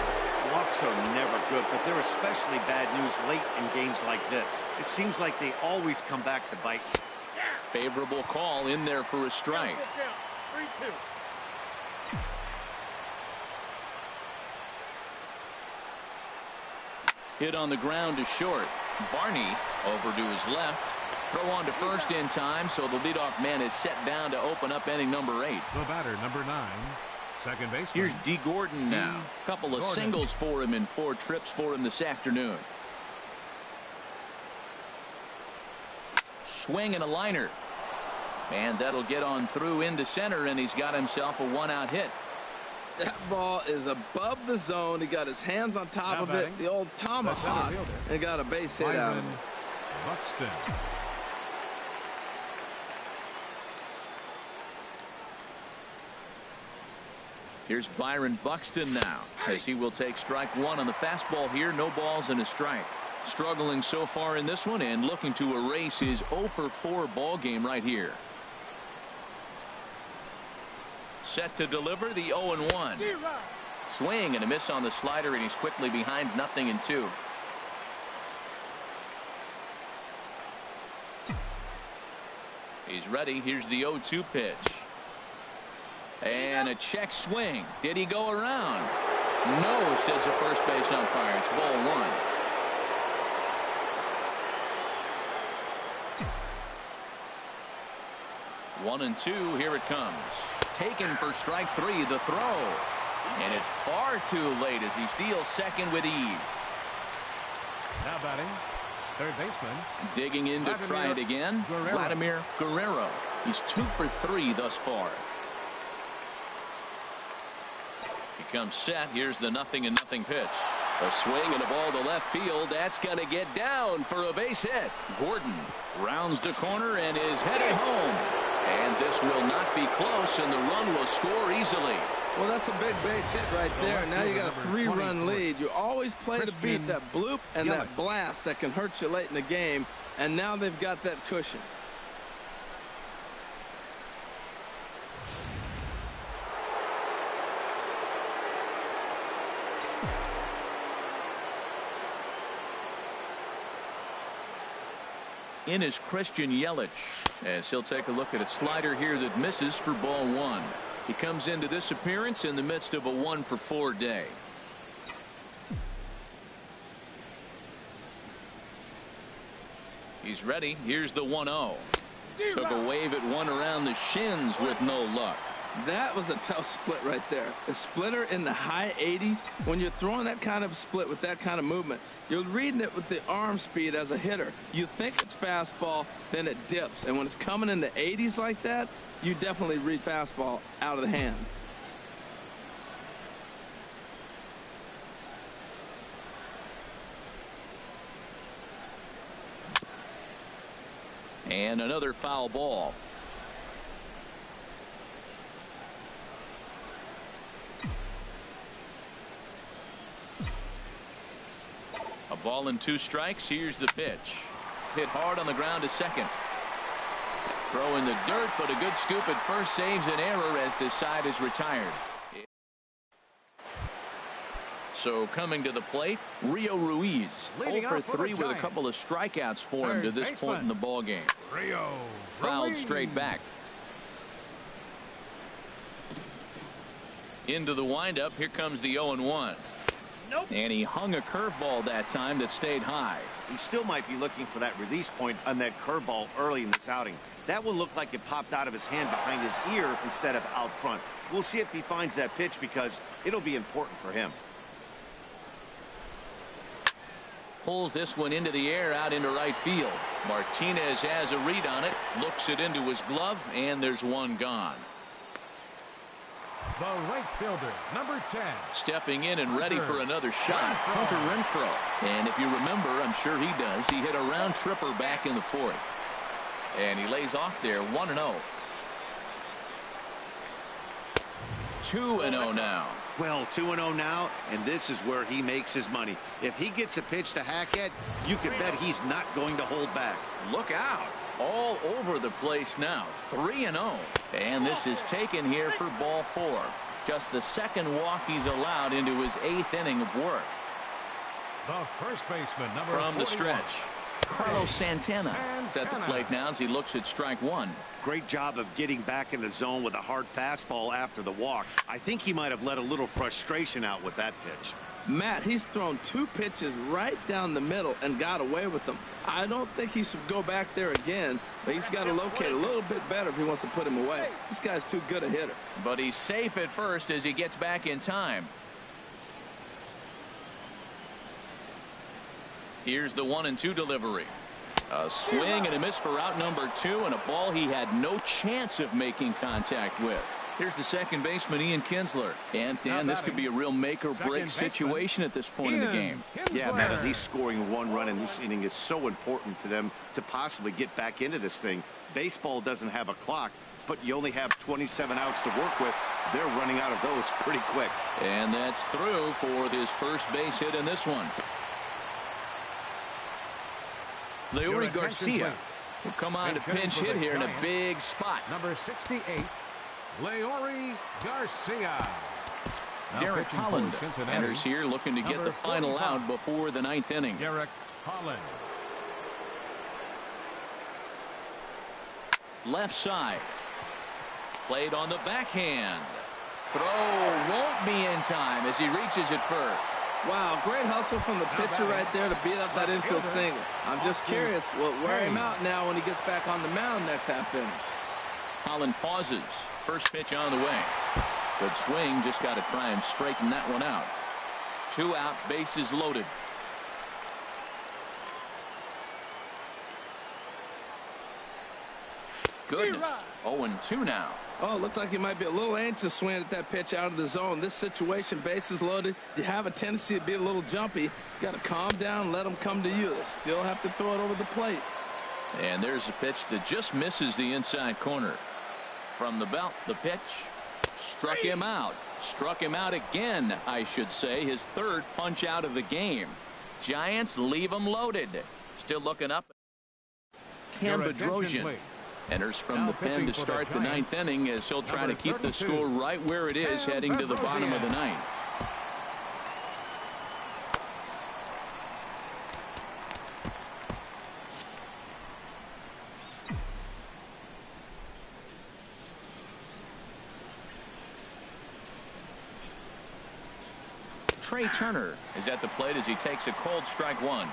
Walks are never good, but they're especially bad news late in games like this. It seems like they always come back to bite. Favorable call in there for a strike. 3-2. Hit on the ground to short. Barney over to his left. Throw on to first in time, so the leadoff man is set down to open up inning number 8. The batter, number 9, second baseman. Here's D. Gordon now. Couple of singles for him in 4 trips for him this afternoon. Swing and a liner. And that'll get on through into center, and he's got himself a 1-out hit. That ball is above the zone. He got his hands on top of it, the old tomahawk, and got a base hit out of him. Buxton. Here's Byron Buxton now, as he will take strike one on the fastball here. No balls and a strike. Struggling so far in this one and looking to erase his 0 for 4 ball game right here. Set to deliver the 0-1. Swing and a miss on the slider, and he's quickly behind 0-2. He's ready. Here's the 0-2 pitch. And a check swing. Did he go around? No, says the first base umpire. It's ball 1. 1-2. Here it comes. Taken for strike 3. The throw. And it's far too late as he steals second with ease. Now batting, third baseman. Digging in to try it again. Vladimir Guerrero. He's 2 for 3 thus far. He comes set. Here's the 0-0 pitch. A swing and a ball to left field. That's going to get down for a base hit. Gordon rounds the corner and is headed home. And this will not be close, and the run will score easily. Well, that's a big base hit right there. Now you got a 3-run lead. You always play to beat that bloop and that blast that can hurt you late in the game. And now they've got that cushion. In is Christian Yelich, as he'll take a look at a slider here that misses for ball 1. He comes into this appearance in the midst of a 1 for 4 day. He's ready. Here's the 1-0. Took a wave at one around the shins with no luck. That was a tough split right there. A splitter in the high 80s. When you're throwing that kind of split with that kind of movement, you're reading it with the arm speed as a hitter. You think it's fastball, then it dips. And when it's coming in the 80s like that, you definitely read fastball out of the hand. And another foul ball. A ball and 2 strikes. Here's the pitch. Hit hard on the ground to second. Throw in the dirt, but a good scoop at first saves an error as this side is retired. So coming to the plate, Rio Ruiz. 0 for 3 with a couple of strikeouts for him to this point in the ball game. Rio Fouled straight back. Into the windup. Here comes the 0-1. Nope. And he hung a curveball that time that stayed high. He still might be looking for that release point on that curveball early in this outing. That one looked like it popped out of his hand behind his ear instead of out front. We'll see if he finds that pitch because it'll be important for him. Pulls this one into the air out into right field. Martinez has a read on it. Looks it into his glove, and there's one gone. The right fielder, number 10. Stepping in and ready for another shot, Hunter Renfroe. And if you remember, I'm sure he does, he hit a round tripper back in the 4th. And he lays off there, 1-0. 2-0 now. Well, 2-0 now, and this is where he makes his money. If he gets a pitch to hack at, you can bet he's not going to hold back. Look out. All over the place now. 3-0. And this is taken here for ball 4. Just the second walk he's allowed into his 8th inning of work. The first baseman, number From 41. the stretch, Carlos Santana is at the plate now as he looks at strike 1. Great job of getting back in the zone with a hard fastball after the walk. I think he might have let a little frustration out with that pitch. Matt, he's thrown 2 pitches right down the middle and got away with them. I don't think he should go back there again, but he's got to locate a little bit better if he wants to put him away. This guy's too good a hitter. But he's safe at first as he gets back in time. Here's the 1-2 delivery. A swing and a miss for out number 2, and a ball he had no chance of making contact with. Here's the second baseman, Ian Kinsler. And Dan, this could be a real make or break situation at this point in the game. Yeah, Matt, at least scoring 1 run in this inning is so important to them to possibly get back into this thing. Baseball doesn't have a clock, but you only have 27 outs to work with. They're running out of those pretty quick. And that's through for his first base hit in this one. Leury Garcia will come on to pinch hit here in a big spot. Number 68, Leury Garcia. Derek Holland enters here looking to get the final out before the ninth inning. Derek Holland. Left side. Played on the backhand. Throw won't be in time as he reaches it first. Wow, great hustle from the pitcher right there to beat up that infield single. I'm just curious, will it wear him out now when he gets back on the mound next half inning? Holland pauses. First pitch on the way. Good swing, just got to try and straighten that one out. 2 out, bases loaded. Goodness. 0-2 now. Oh, looks like he might be a little anxious swinging at that pitch out of the zone. This situation, bases loaded, you have a tendency to be a little jumpy. You got to calm down and let them come to you. They still have to throw it over the plate. And there's a pitch that just misses the inside corner. From the belt, the pitch struck him out. Struck him out again, I should say. His third punch out of the game. Giants leave him loaded. Still looking up. Cam Bedrosian enters from the pen to start the ninth inning as he'll try to keep the score right where it is heading to the bottom of the ninth. Trey Turner is at the plate as he takes a cold strike one.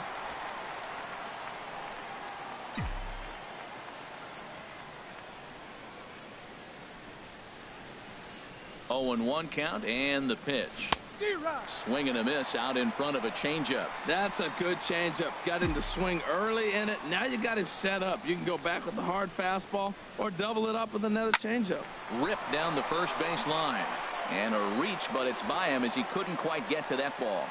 Oh, and 1 count and the pitch. Swing and a miss out in front of a changeup. That's a good changeup. Got him to swing early in it. Now you got him set up. You can go back with the hard fastball or double it up with another changeup. Ripped down the first base line. And a reach, but it's by him as he couldn't quite get to that ball.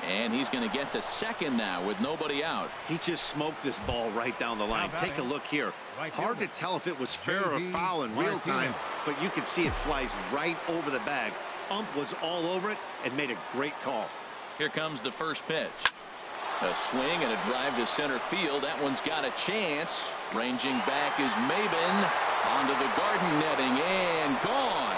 And he's going to get to second now with nobody out. He just smoked this ball right down the line. Take a look here. Hard to tell if it was fair or foul in real time, but you can see it flies right over the bag. Ump was all over it and made a great call. Here comes the first pitch. A swing and a drive to center field. That one's got a chance. Ranging back is Maben onto the garden netting and gone.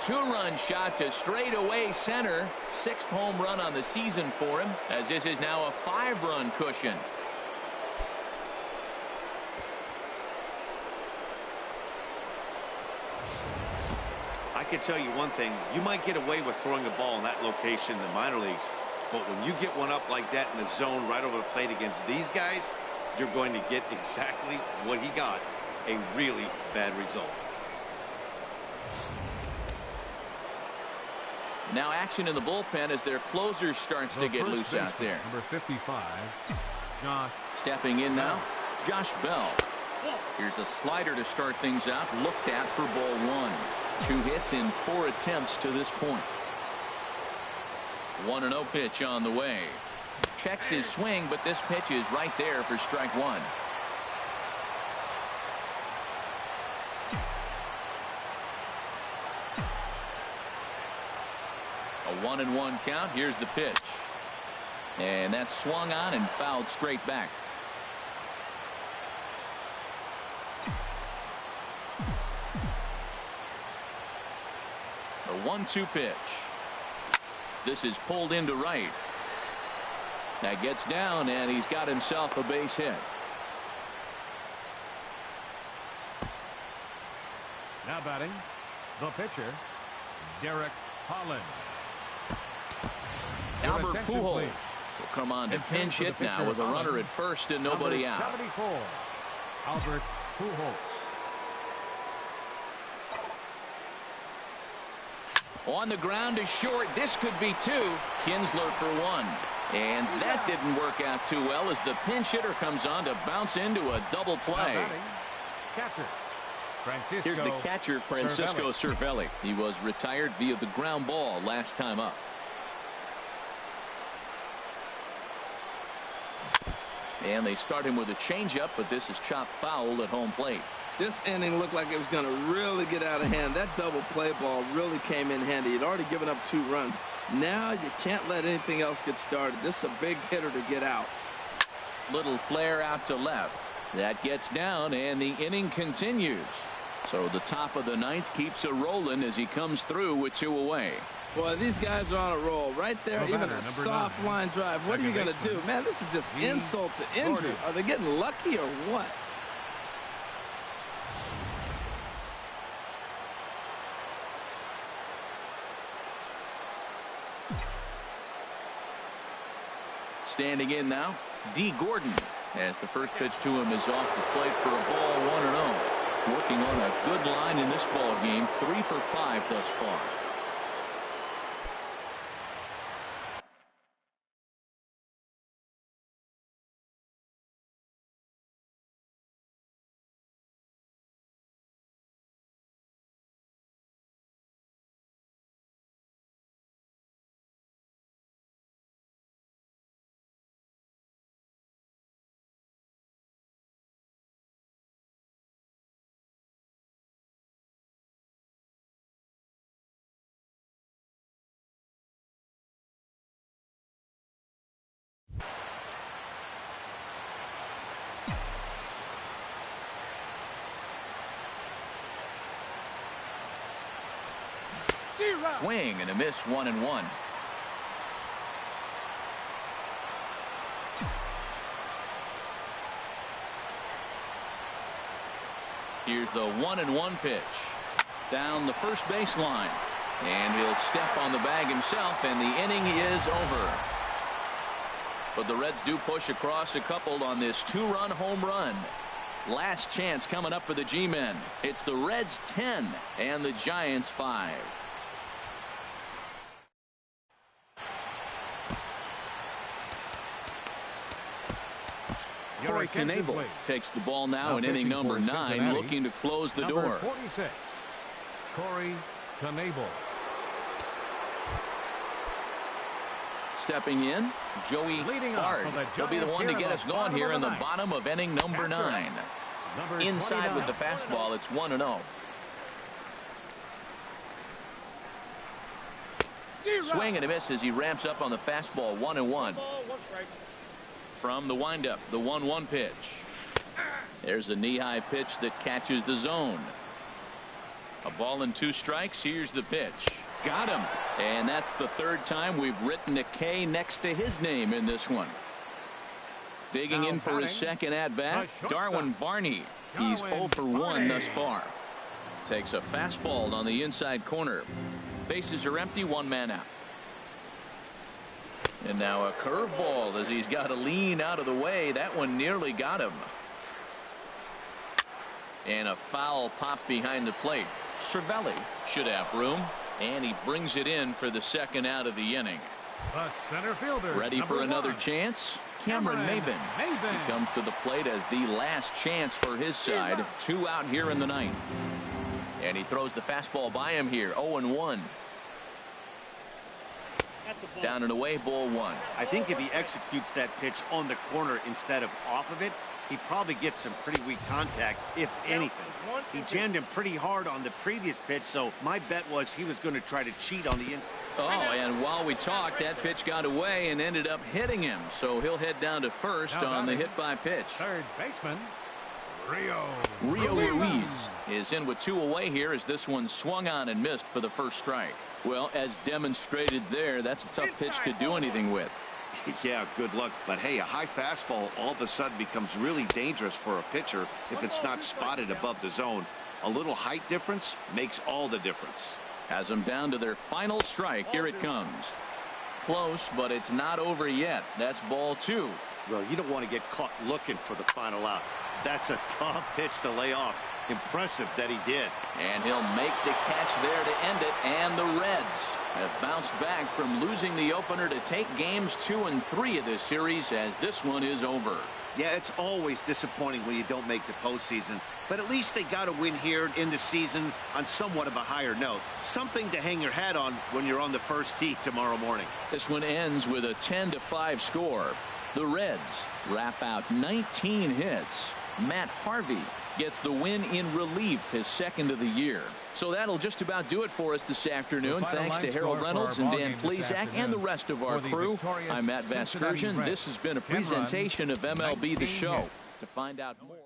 Two-run shot to straightaway center. 6th home run on the season for him, as this is now a 5-run cushion. I can tell you one thing. You might get away with throwing a ball in that location in the minor leagues, but when you get one up like that in the zone right over the plate against these guys, you're going to get exactly what he got, a really bad result. Now action in the bullpen as their closer starts to get loose out there. Number 55, Josh. Stepping in now, Josh Bell. Here's a slider to start things out. Looked at for ball 1. 2 hits in 4 attempts to this point. 1-0 pitch on the way. Checks his swing, but this pitch is right there for strike 1. A 1-1 count. Here's the pitch. And that's swung on and fouled straight back. A 1-2 pitch. This is pulled into right. That gets down and he's got himself a base hit. Now batting, the pitcher, Derek Holland. Albert Pujols will come on to pinch hit now with a runner at first and nobody out. 74, Albert Pujols. On the ground to short. This could be 2. Kinsler for 1. And that didn't work out too well as the pinch hitter comes on to bounce into a double play. Here's the catcher, Francisco Cervelli. He was retired via the ground ball last time up. And they start him with a changeup, but this is chopped foul at home plate. This inning looked like it was going to really get out of hand. That double play ball really came in handy. He'd already given up 2 runs. Now you can't let anything else get started. This is a big hitter to get out. Little flare out to left. That gets down, and the inning continues. So the top of the 9th keeps it rolling as he comes through with 2 away. Boy, these guys are on a roll. Right there, even a soft line drive. What are you going to do? Man, this is just insult to injury. Are they getting lucky or what? Standing in now, D. Gordon, as the first pitch to him is off the plate for a ball 1-0. Working on a good line in this ball game, 3 for 5 thus far. Swing and a miss, 1-1. Here's the 1-1 pitch down the first baseline, and he'll step on the bag himself, and the inning is over. But the Reds do push across a couple on this 2-run home run. Last chance coming up for the G-men. It's the Reds 10 and the Giants 5. Corey Knebel takes the ball now in inning number 9, looking to close the door. 46, Corey Knebel. Stepping in, Joey Bard. He'll be the one to get us going here in the bottom of inning number 9. Inside with the fastball, it's 1-0. Swing and a miss as he ramps up on the fastball, 1-1. From the windup, the 1-1 pitch. There's a knee-high pitch that catches the zone. A ball and 2 strikes. Here's the pitch. Got him. And that's the 3rd time we've written a K next to his name in this one. Digging in for his second at-bat, Darwin Barney. He's 0 for 1 thus far. Takes a fastball on the inside corner. Bases are empty, 1 man out. And now a curveball as he's got to lean out of the way. That one nearly got him. And a foul pop behind the plate. Cervelli should have room, and he brings it in for the 2nd out of the inning. The center fielder, ready for another chance. Cameron Maybin. He comes to the plate as the last chance for his side. 2 out here in the 9th. And he throws the fastball by him here. 0-1. Down and away, ball 1. I think if he executes that pitch on the corner instead of off of it, he probably gets some pretty weak contact, if anything. He jammed him pretty hard on the previous pitch, so my bet was he was going to try to cheat on the inside. Oh, and while we talked, that pitch got away and ended up hitting him, so he'll head down to first on the hit by pitch. Third baseman, Rio Ruiz is in with 2 away here as this one swung on and missed for the first strike. Well, as demonstrated there, that's a tough pitch to do anything with. Yeah, good luck. But hey, a high fastball all of a sudden becomes really dangerous for a pitcher if it's not spotted above the zone. A little height difference makes all the difference. Has them down to their final strike. Here it comes. Close, but it's not over yet. That's ball 2. Well, you don't want to get caught looking for the final out. That's a tough pitch to lay off. Impressive that he did. And he'll make the catch there to end it. And the Reds have bounced back from losing the opener to take games 2 and 3 of this series as this one is over. Yeah, it's always disappointing when you don't make the postseason, but at least they got a win here in the season on somewhat of a higher note. Something to hang your hat on when you're on the first tee tomorrow morning. This one ends with a 10-5 score. The Reds wrap out 19 hits. Matt Harvey gets the win in relief, his second of the year. So that'll just about do it for us this afternoon. Thanks to Harold Reynolds and Dan Plesac and the rest of our crew. I'm Matt Vasgersian. This has been a presentation of MLB The Show. To find out more.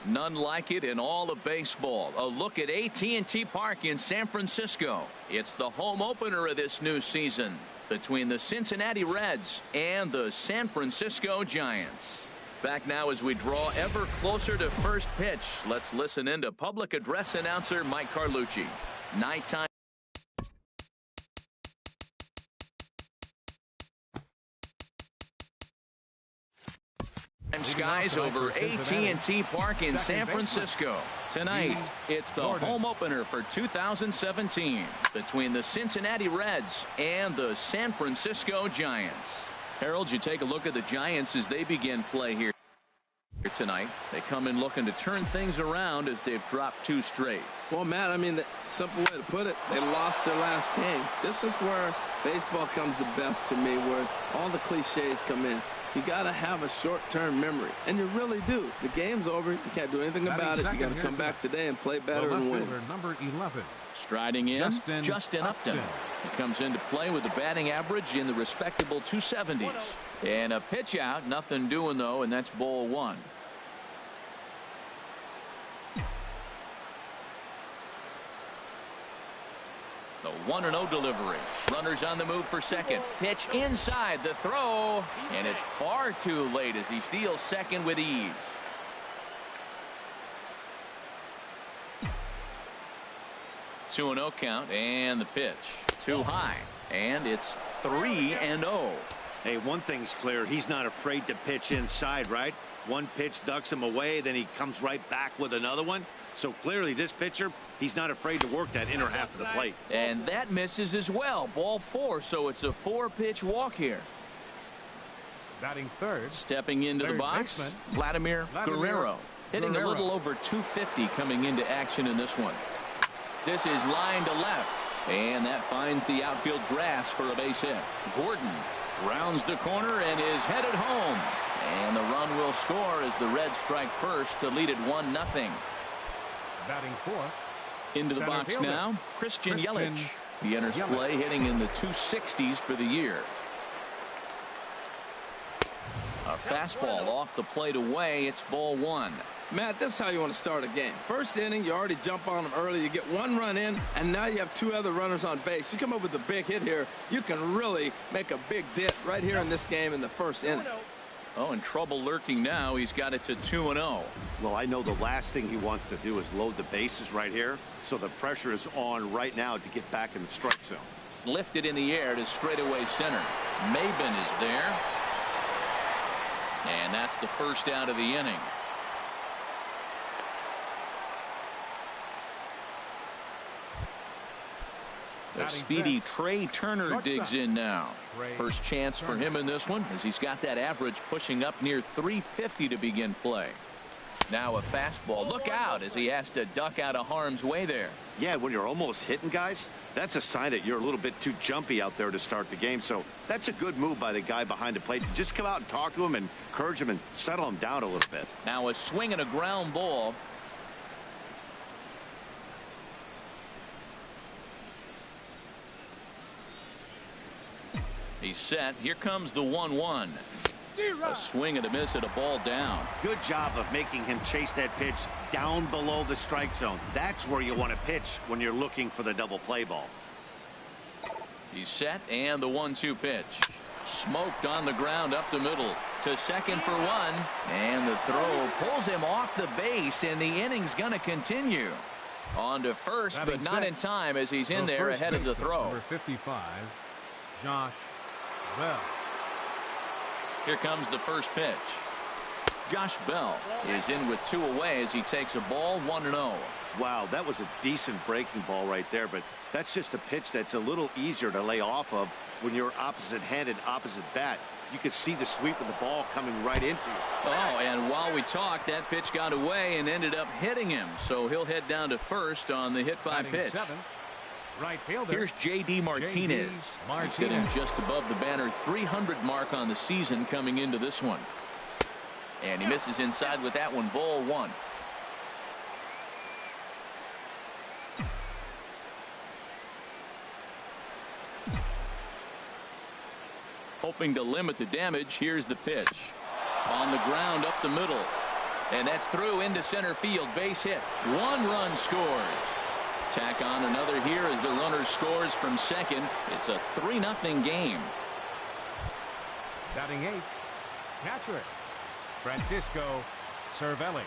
None like it in all of baseball. A look at AT&T Park in San Francisco. It's the home opener of this new season between the Cincinnati Reds and the San Francisco Giants. Back now as we draw ever closer to first pitch. Let's listen in to public address announcer Mike Carlucci. Nighttime. Skies over AT&T Park in San Francisco. Tonight, it's the home opener for 2017 between the Cincinnati Reds and the San Francisco Giants. Harold, you take a look at the Giants as they begin play here tonight. They come in looking to turn things around as they've dropped 2 straight. Well, Matt, I mean, the simple way to put it, they lost their last game. This is where baseball comes the best to me, where all the cliches come in. You got to have a short-term memory, and you really do. The game's over. You can't do anything about it. You got to come back today and play better and win. Number 11. Striding in, Justin Upton. He comes into play with a batting average in the respectable 270s. And a pitch out, nothing doing though, and that's ball 1. The 1-0 delivery. Runners on the move for second. Pitch inside the throw. And it's far too late as he steals second with ease. Two 2-0 count and the pitch. Too high. And it's 3-0. Hey, one thing's clear. He's not afraid to pitch inside, right? One pitch ducks him away. Then he comes right back with another one. So clearly this pitcher, he's not afraid to work that inner half of the plate. And that misses as well. Ball 4, so it's a 4-pitch walk here. Batting third. Stepping into the box, Vladimir Guerrero. Hitting a little over 250 coming into action in this one. This is line to left. And that finds the outfield grass for a base hit. Gordon rounds the corner and is headed home. And the run will score as the Reds strike first to lead it 1-0. Batting fourth. Into the box now, Christian Yelich. He enters play hitting in the 260s for the year. A fastball off the plate away. It's ball 1. Matt, this is how you want to start a game. First inning, you already jump on them early. You get 1 run in, and now you have 2 other runners on base. You come up with a big hit here. You can really make a big dent right here in this game in the first inning. Oh, and trouble lurking now. He's got it to 2-0. Well, I know the last thing he wants to do is load the bases right here. So the pressure is on right now to get back in the strike zone. Lifted in the air to straightaway center. Maben is there. And that's the first out of the inning. The speedy Trey Turner digs in now. First chance for him in this one, as he's got that average pushing up near 350 to begin play. Now a fastball. Look out as he has to duck out of harm's way there. Yeah, when you're almost hitting guys, that's a sign that you're a little bit too jumpy out there to start the game. So that's a good move by the guy behind the plate. Just come out and talk to him and encourage him and settle him down a little bit. Now a swing and a ground ball. He's set. Here comes the 1-1. A swing and a miss at a ball down. Good job of making him chase that pitch down below the strike zone. That's where you want to pitch when you're looking for the double play ball. He's set, and the 1-2 pitch. Smoked on the ground up the middle to second for one, and the throw pulls him off the base, and the inning's going to continue. On to first, but not in time as he's in there ahead of the throw. Number 55, Josh Bell. Here comes the first pitch. Josh Bell is in with 2 away as he takes a ball 1-0. Wow, that was a decent breaking ball right there, but that's just a pitch that's a little easier to lay off of when you're opposite-handed, opposite bat. You could see the sweep of the ball coming right into you. Oh, and while we talked, that pitch got away and ended up hitting him. So he'll head down to first on the hit by pitch. Right fielder. Here's J.D. Martinez. He's sitting just above the banner 300 mark on the season coming into this one. And he misses inside with that one. Ball 1. Hoping to limit the damage. Here's the pitch. On the ground up the middle. And that's through into center field. Base hit. 1 run scores. Tack on another here as the runner scores from second. It's a 3-0 game. Batting 8th, catcher Francisco Cervelli.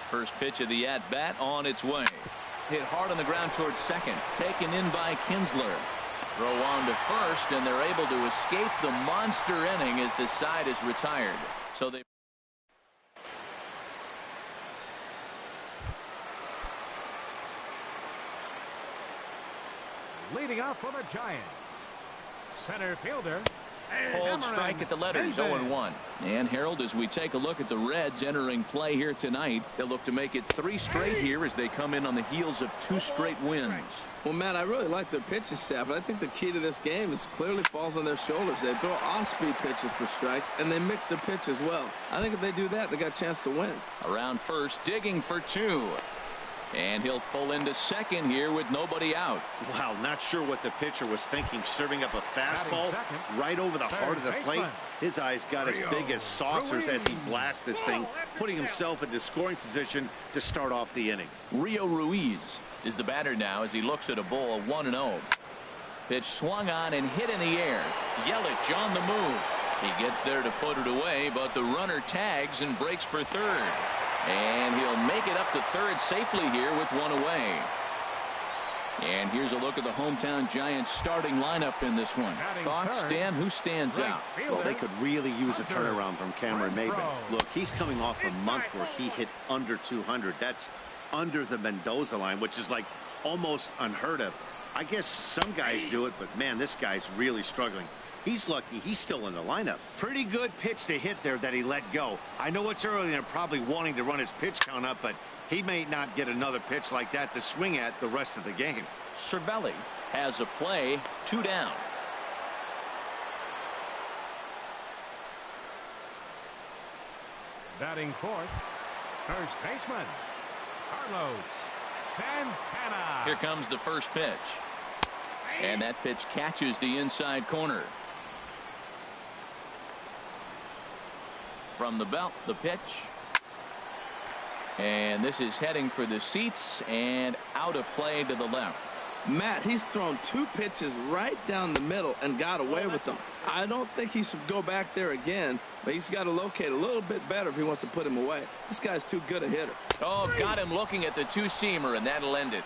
First pitch of the at-bat on its way. Hit hard on the ground towards second. Taken in by Kinsler. Throw on to first, and they're able to escape the monster inning as the side is retired. So they leading off for the Giants, center fielder. Hold strike at the letters. 0-1. And Harold, as we take a look at the Reds entering play here tonight, they'll look to make it 3 straight here as they come in on the heels of 2 straight wins. Well, Matt, I really like their pitching staff, and I think the key to this game is clearly falls on their shoulders. They throw off-speed pitches for strikes, and they mix the pitch as well. I think if they do that, they got a chance to win. Around first, digging for 2. And he'll pull into second here with nobody out. Wow, not sure what the pitcher was thinking, serving up a fastball right over the heart of the plate. His eyes got as big as saucers as he blasts this thing, putting himself into scoring position to start off the inning. Rio Ruiz is the batter now as he looks at a ball 1-0. Pitch swung on and hit in the air. Yelich on the move. He gets there to put it away, but the runner tags and breaks for third. And he'll make it up to third safely here with 1 away. And here's a look at the hometown Giants starting lineup in this one. Thoughts, Stan? Who stands out? Well, they could really use a turnaround from Cameron Maben. Look, he's coming off a month where he hit under 200. That's under the Mendoza line, which is like almost unheard of. I guess some guys do it, but man, this guy's really struggling. He's lucky he's still in the lineup. Pretty good pitch to hit there that he let go. I know it's early and they're probably wanting to run his pitch count up, but he may not get another pitch like that to swing at the rest of the game. Cervelli has a play, 2 down. Batting 4th, first baseman Carlos Santana. Here comes the first pitch. And that pitch catches the inside corner. From the belt, the pitch. And this is heading for the seats and out of play to the left. Matt, he's thrown 2 pitches right down the middle and got away with them. I don't think he should go back there again, but he's got to locate a little bit better if he wants to put him away. This guy's too good a hitter. Oh, got him looking at the two-seamer, and that'll end it.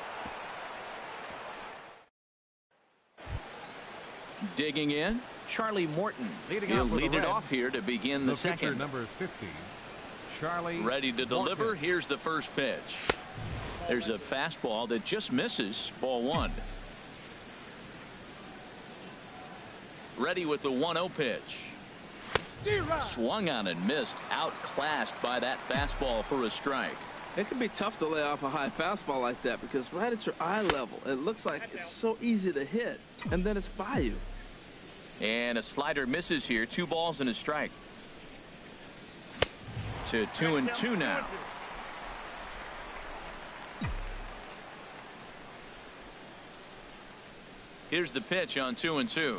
Digging in, Charlie Morton. He'll lead it off here to begin the second. Number 50, Charlie ready to deliver. Morton. Here's the first pitch. There's a fastball that just misses. Ball 1. Ready with the 1-0 pitch. Swung on and missed. Outclassed by that fastball for a strike. It can be tough to lay off a high fastball like that because right at your eye level, it looks like it's so easy to hit, and then it's by you. And a slider misses here. 2 balls and a strike. To 2-2 now. Here's the pitch on 2-2.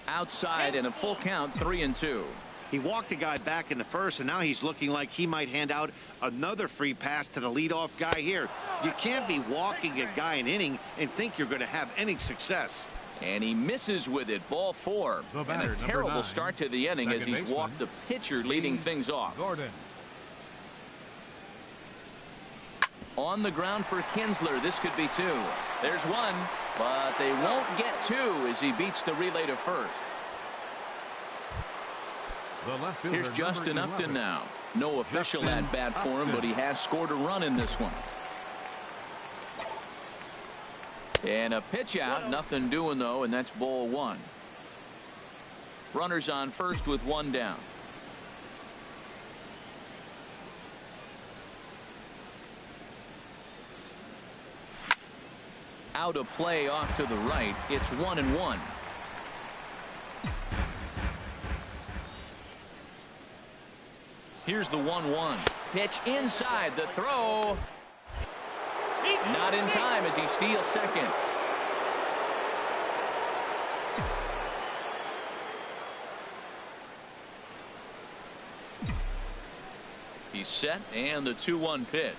Outside and a full count, 3-2. He walked a guy back in the first, and now he's looking like he might hand out another free pass to the leadoff guy here. You can't be walking a guy an inning and think you're going to have any success. And he misses with it. Ball 4. And a terrible start to the inning as he's walked the pitcher leading things off. Gordon. On the ground for Kinsler. This could be 2. There's 1, but they won't get 2 as he beats the relay to first. Here's Justin Upton now. No official at bat for him, but he has scored a run in this one. And a pitch out, nothing doing though, and that's ball 1. Runners on first with 1 down. Out of play off to the right. It's 1-1. Here's the 1-1 pitch inside. The throw not in time as he steals second. He's set, and the 2-1 pitch.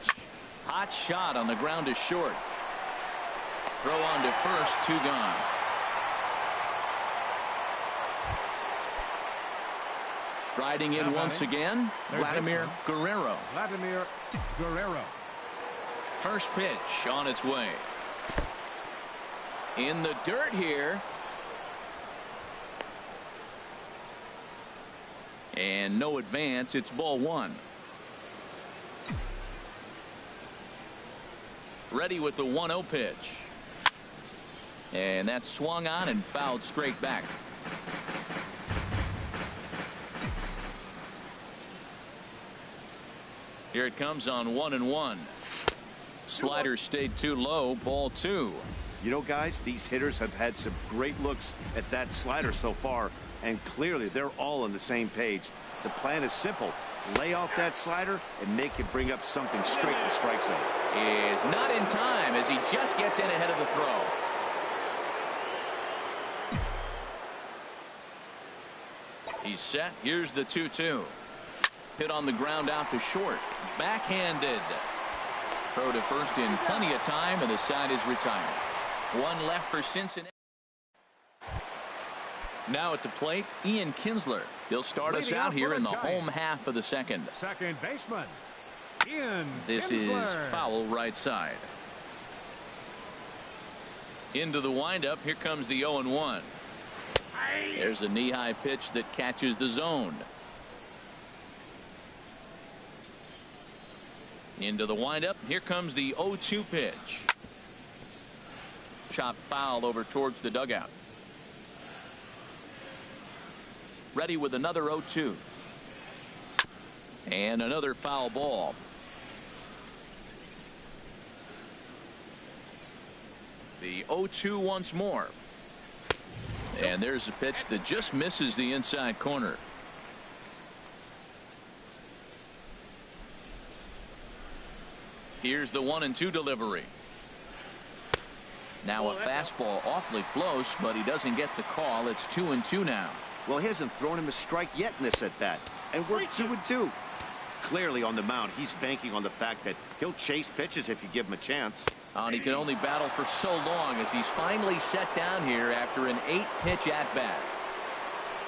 Hot shot on the ground is short. Throw on to first, 2 gone. Striding in once again, Vladimir Guerrero. First pitch on its way. In the dirt here. And no advance. It's ball 1. Ready with the 1-0 pitch. And that's swung on and fouled straight back. Here it comes on 1-1. Slider stayed too low. Ball 2. You know, guys, these hitters have had some great looks at that slider so far, and clearly they're all on the same page. The plan is simple. Lay off that slider and make it bring up something straight in the strike zone. Is not in time as he just gets in ahead of the throw. He's set. Here's the 2-2. Hit on the ground out to short. Backhanded. Throw to first in plenty of time, and the side is retired. 1 left for Cincinnati. Now at the plate, Ian Kinsler. He'll start us out here in the home half of the second. Second baseman, Ian This Kinsler. is foul right side. Into the windup. Here comes the 0-1. There's a knee-high pitch that catches the zone. Into the windup. Here comes the 0-2 pitch. Chop foul over towards the dugout. Ready with another 0-2. And another foul ball. The 0-2 once more. And there's a pitch that just misses the inside corner. Here's the 1-2 delivery. Now a fastball awfully close, but he doesn't get the call. It's 2-2 now. Well, he hasn't thrown him a strike yet in this at bat, and we're 2-2. clearly on the mound, he's banking on the fact that he'll chase pitches if you give him a chance. And he can only battle for so long as he's finally set down here after an 8-pitch at-bat.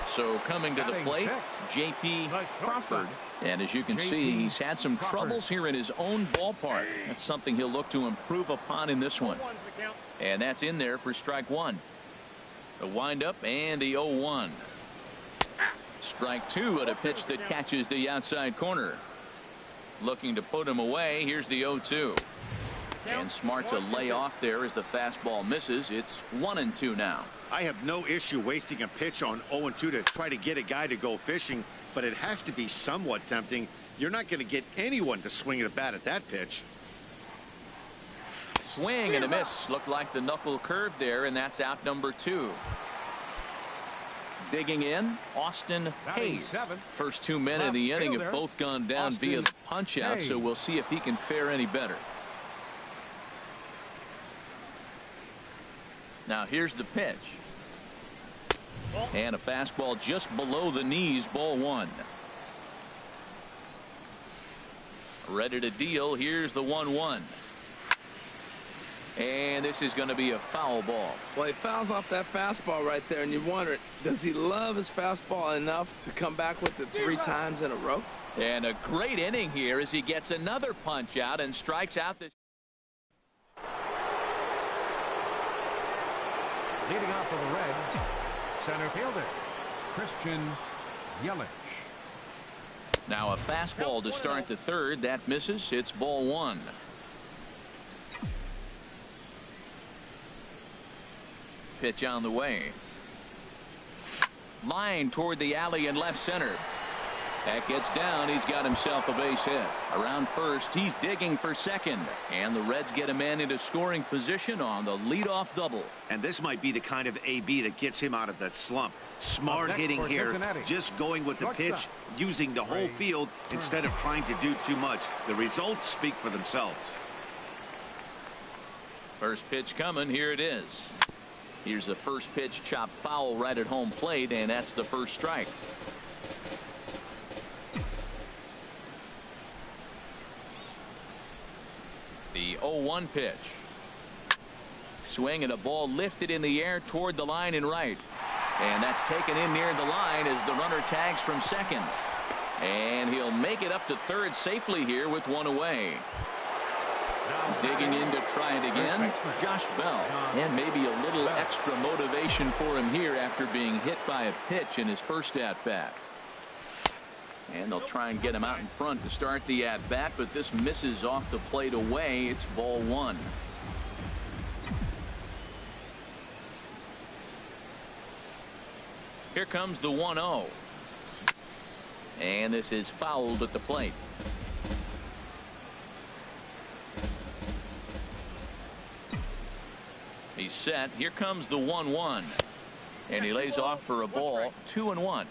So coming to the plate, J.P. Crawford. And as you can see, he's had some troubles here in his own ballpark. That's something he'll look to improve upon in this one. And that's in there for strike one. The windup and the 0-1. Strike two at a pitch that catches the outside corner. Looking to put him away. Here's the 0-2. And smart to lay off there as the fastball misses. It's 1-2 now. I have no issue wasting a pitch on 0-2 to try to get a guy to go fishing, but it has to be somewhat tempting. You're not going to get anyone to swing the bat at that pitch. Swing and a miss. Looked like the knuckle curve there, and that's out number 2. Digging in, Austin Hayes. First 2 men in the inning have both gone down via the punch out, so we'll see if he can fare any better. Now here's the pitch. And a fastball just below the knees, ball 1. Ready to deal. Here's the 1-1. And this is going to be a foul ball. Well, he fouls off that fastball right there, and you wonder, does he love his fastball enough to come back with it 3 times in a row? And a great inning here as he gets another punch out and strikes out this. Leading off for the Reds, center fielder Christian Yelich. Now a fastball to start the third. That misses. It's ball 1. Pitch on the way. Line toward the alley in left center. That gets down. He's got himself a base hit. Around first, he's digging for second. And the Reds get a man into scoring position on the leadoff double. And this might be the kind of AB that gets him out of that slump. Smart hitting here, just going with the pitch, using the whole field instead of trying to do too much. The results speak for themselves. First pitch coming. Here it is. Here's the first pitch, chopped foul right at home plate, and that's the first strike. The 0-1 pitch. Swing and a ball lifted in the air toward the line and right. And that's taken in near the line as the runner tags from second. And he'll make it up to third safely here with 1 away. Digging in to try it again, Josh Bell. And maybe a little extra motivation for him here after being hit by a pitch in his first at-bat. And they'll try and get him out in front to start the at-bat, but this misses off the plate away. It's ball 1. Here comes the 1-0. And this is fouled at the plate. He's set. Here comes the 1-1. And he lays off for a ball. 2-1.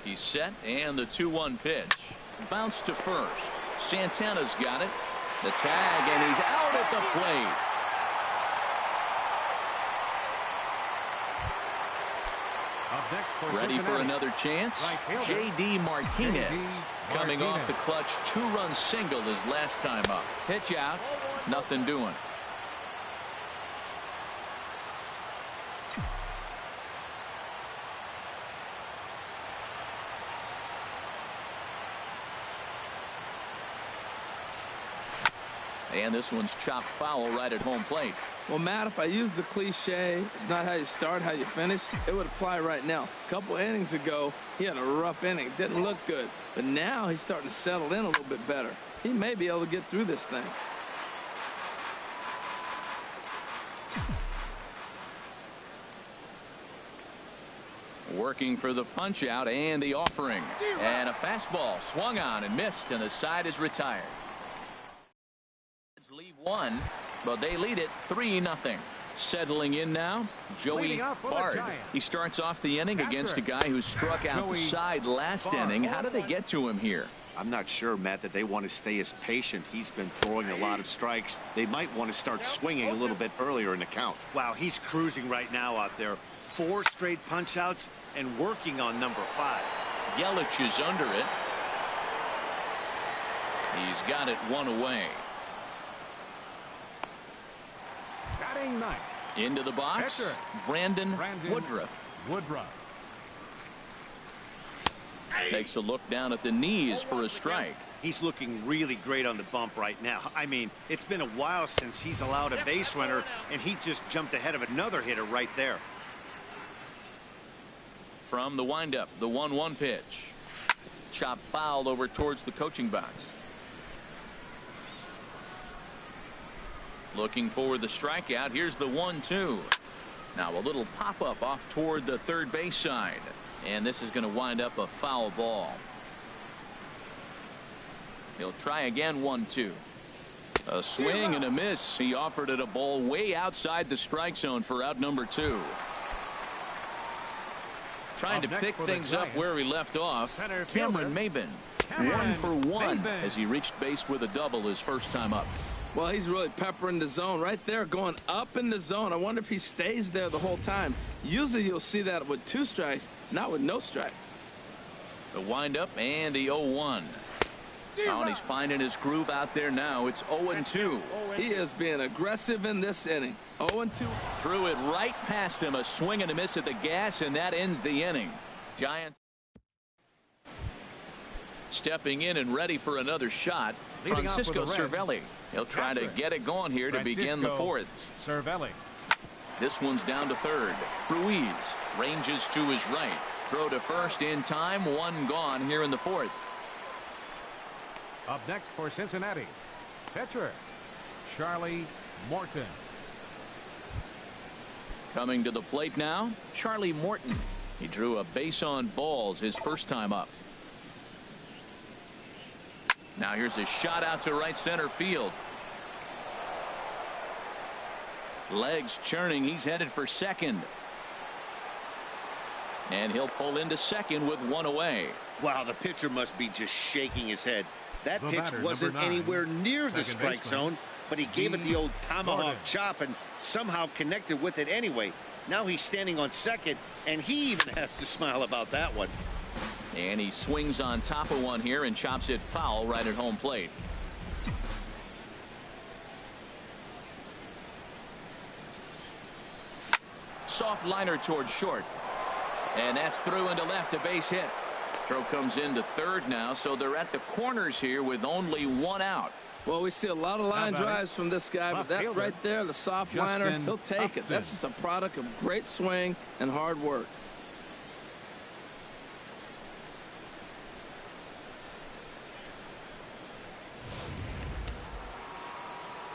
He's set, and the 2-1 pitch. Bounce to first. Santana's got it. The tag, and he's out at the plate. Ready for another chance. J.D. Martinez coming off the clutch 2-run single his last time up. Pitch out. Nothing doing. And this one's chopped foul right at home plate. Well, Matt, if I use the cliche, it's not how you start, how you finish, it would apply right now. A couple innings ago, he had a rough inning. Didn't look good. But now he's starting to settle in a little bit better. He may be able to get through this thing. Working for the punch out and the offering. And a fastball swung on and missed, and the side is retired. Leave one, but they lead it 3-0. Settling in now, Joey Bard. He starts off the inning against a guy who struck out the side last inning. How did they get to him here? I'm not sure, Matt, that they want to stay as patient. He's been throwing a lot of strikes. They might want to start swinging a little bit earlier in the count. Wow, he's cruising right now out there. 4 straight punch-outs and working on number 5. Yelich is under it. He's got it 1 away. Batting ninth. Into the box, Pitcher. Brandon Woodruff. Takes a look down at the knees for a strike. He's looking really great on the bump right now. I mean, it's been a while since he's allowed a base runner, and he just jumped ahead of another hitter right there. From the windup, the 1-1 pitch. Chop foul over towards the coaching box. Looking for the strikeout. Here's the 1-2. Now a little pop-up off toward the third base side. And this is going to wind up a foul ball. He'll try again. 1-2. A swing and a miss. He offered it a ball way outside the strike zone for out number 2. Trying to pick things up where he left off. Cameron Maybin. 1 for 1 as he reached base with a double his first time up. Well, he's really peppering the zone right there, going up in the zone. I wonder if he stays there the whole time. Usually you'll see that with 2 strikes, not with no strikes. The windup and the 0-1. Oh, and he's finding his groove out there now. It's 0-2. He is being aggressive in this inning. 0-2. Threw it right past him. A swing and a miss at the gas, and that ends the inning. Giants stepping in and ready for another shot. Francisco Cervelli. He'll try to get it going here to begin the 4th. Cervelli. This one's down to third. Ruiz ranges to his right. Throw to first in time. 1 gone here in the 4th. Up next for Cincinnati, pitcher Charlie Morton. Coming to the plate now, Charlie Morton. He drew a base on balls his first time up. Now here's a shot out to right center field. Legs churning. He's headed for second. And he'll pull into second with 1 away. Wow, the pitcher must be just shaking his head. That pitch wasn't anywhere near the strike zone, but he gave it the old tomahawk chop and somehow connected with it anyway. Now he's standing on second, and he even has to smile about that one. And he swings on top of one here and chops it foul right at home plate. Soft liner towards short. And that's through into left, a base hit. Throw comes into third now, so they're at the corners here with only 1 out. Well, we see a lot of line drives from this guy, but that right there, the soft liner, he'll take it. That's just a product of great swing and hard work.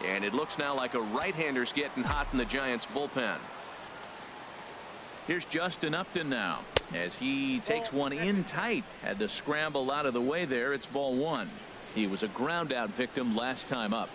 And it looks now like a right-hander's getting hot in the Giants bullpen. Here's Justin Upton now as he takes one in tight. Had to scramble out of the way there. It's ball 1. He was a ground out victim last time up.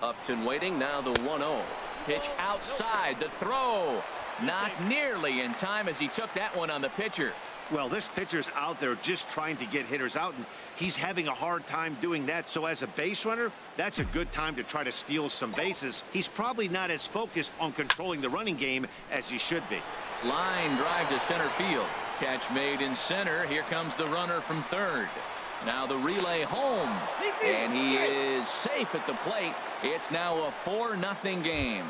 Upton waiting. Now the 1-0 pitch outside. The throw not nearly in time as he took that one on the pitcher. Well, this pitcher's out there just trying to get hitters out, and he's having a hard time doing that. So as a base runner, that's a good time to try to steal some bases. He's probably not as focused on controlling the running game as he should be. Line drive to center field. Catch made in center. Here comes the runner from third. Now the relay home, and he is safe at the plate. It's now a 4-0 game.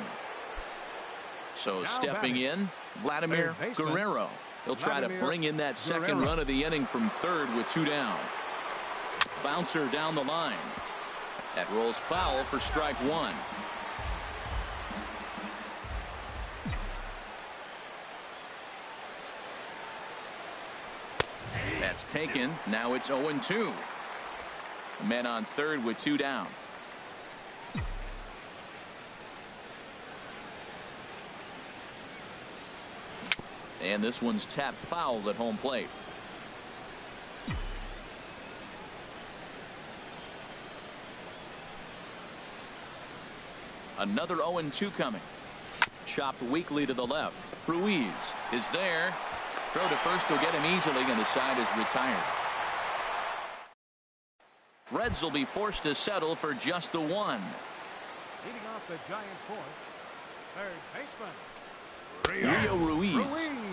So stepping in, Vladimir Guerrero. He'll try to bring in that second run of the inning from third with 2 down. Bouncer down the line. That rolls foul for strike 1. That's taken. Now it's 0-2. Men on third with 2 down. And this one's tapped foul at home plate. Another 0-2 coming. Chopped weakly to the left. Ruiz is there. Throw to first will get him easily, and the side is retired. Reds will be forced to settle for just the one. Leading off the Giants' fourth, third baseman Rio Ruiz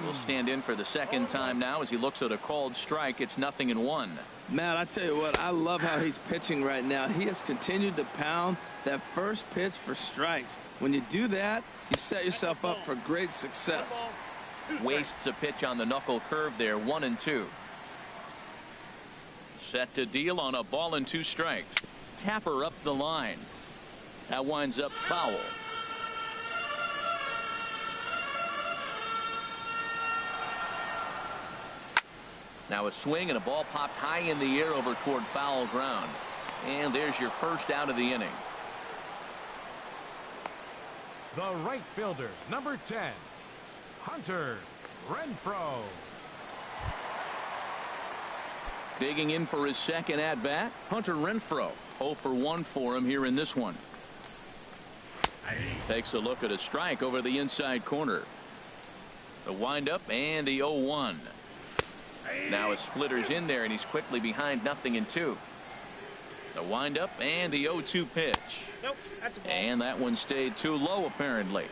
will stand in for the second time now as he looks at a called strike. It's 0-1. Matt, I tell you what, I love how he's pitching right now. He has continued to pound that first pitch for strikes. When you do that, you set yourself up for great success. Wastes a pitch on the knuckle curve there. 1-2. Set to deal on a ball and 2 strikes. Tapper up the line. That winds up foul. Now a swing and a ball popped high in the air over toward foul ground. And there's your first out of the inning. The right fielder, number 10, Hunter Renfroe. Digging in for his second at-bat, Hunter Renfroe. 0 for 1 for him here in this one. Takes a look at a strike over the inside corner. The windup and the 0-1. Now a splitter's in there and he's quickly behind 0-2. The windup and the 0-2 pitch. Nope, that's a ball. And that one stayed too low apparently.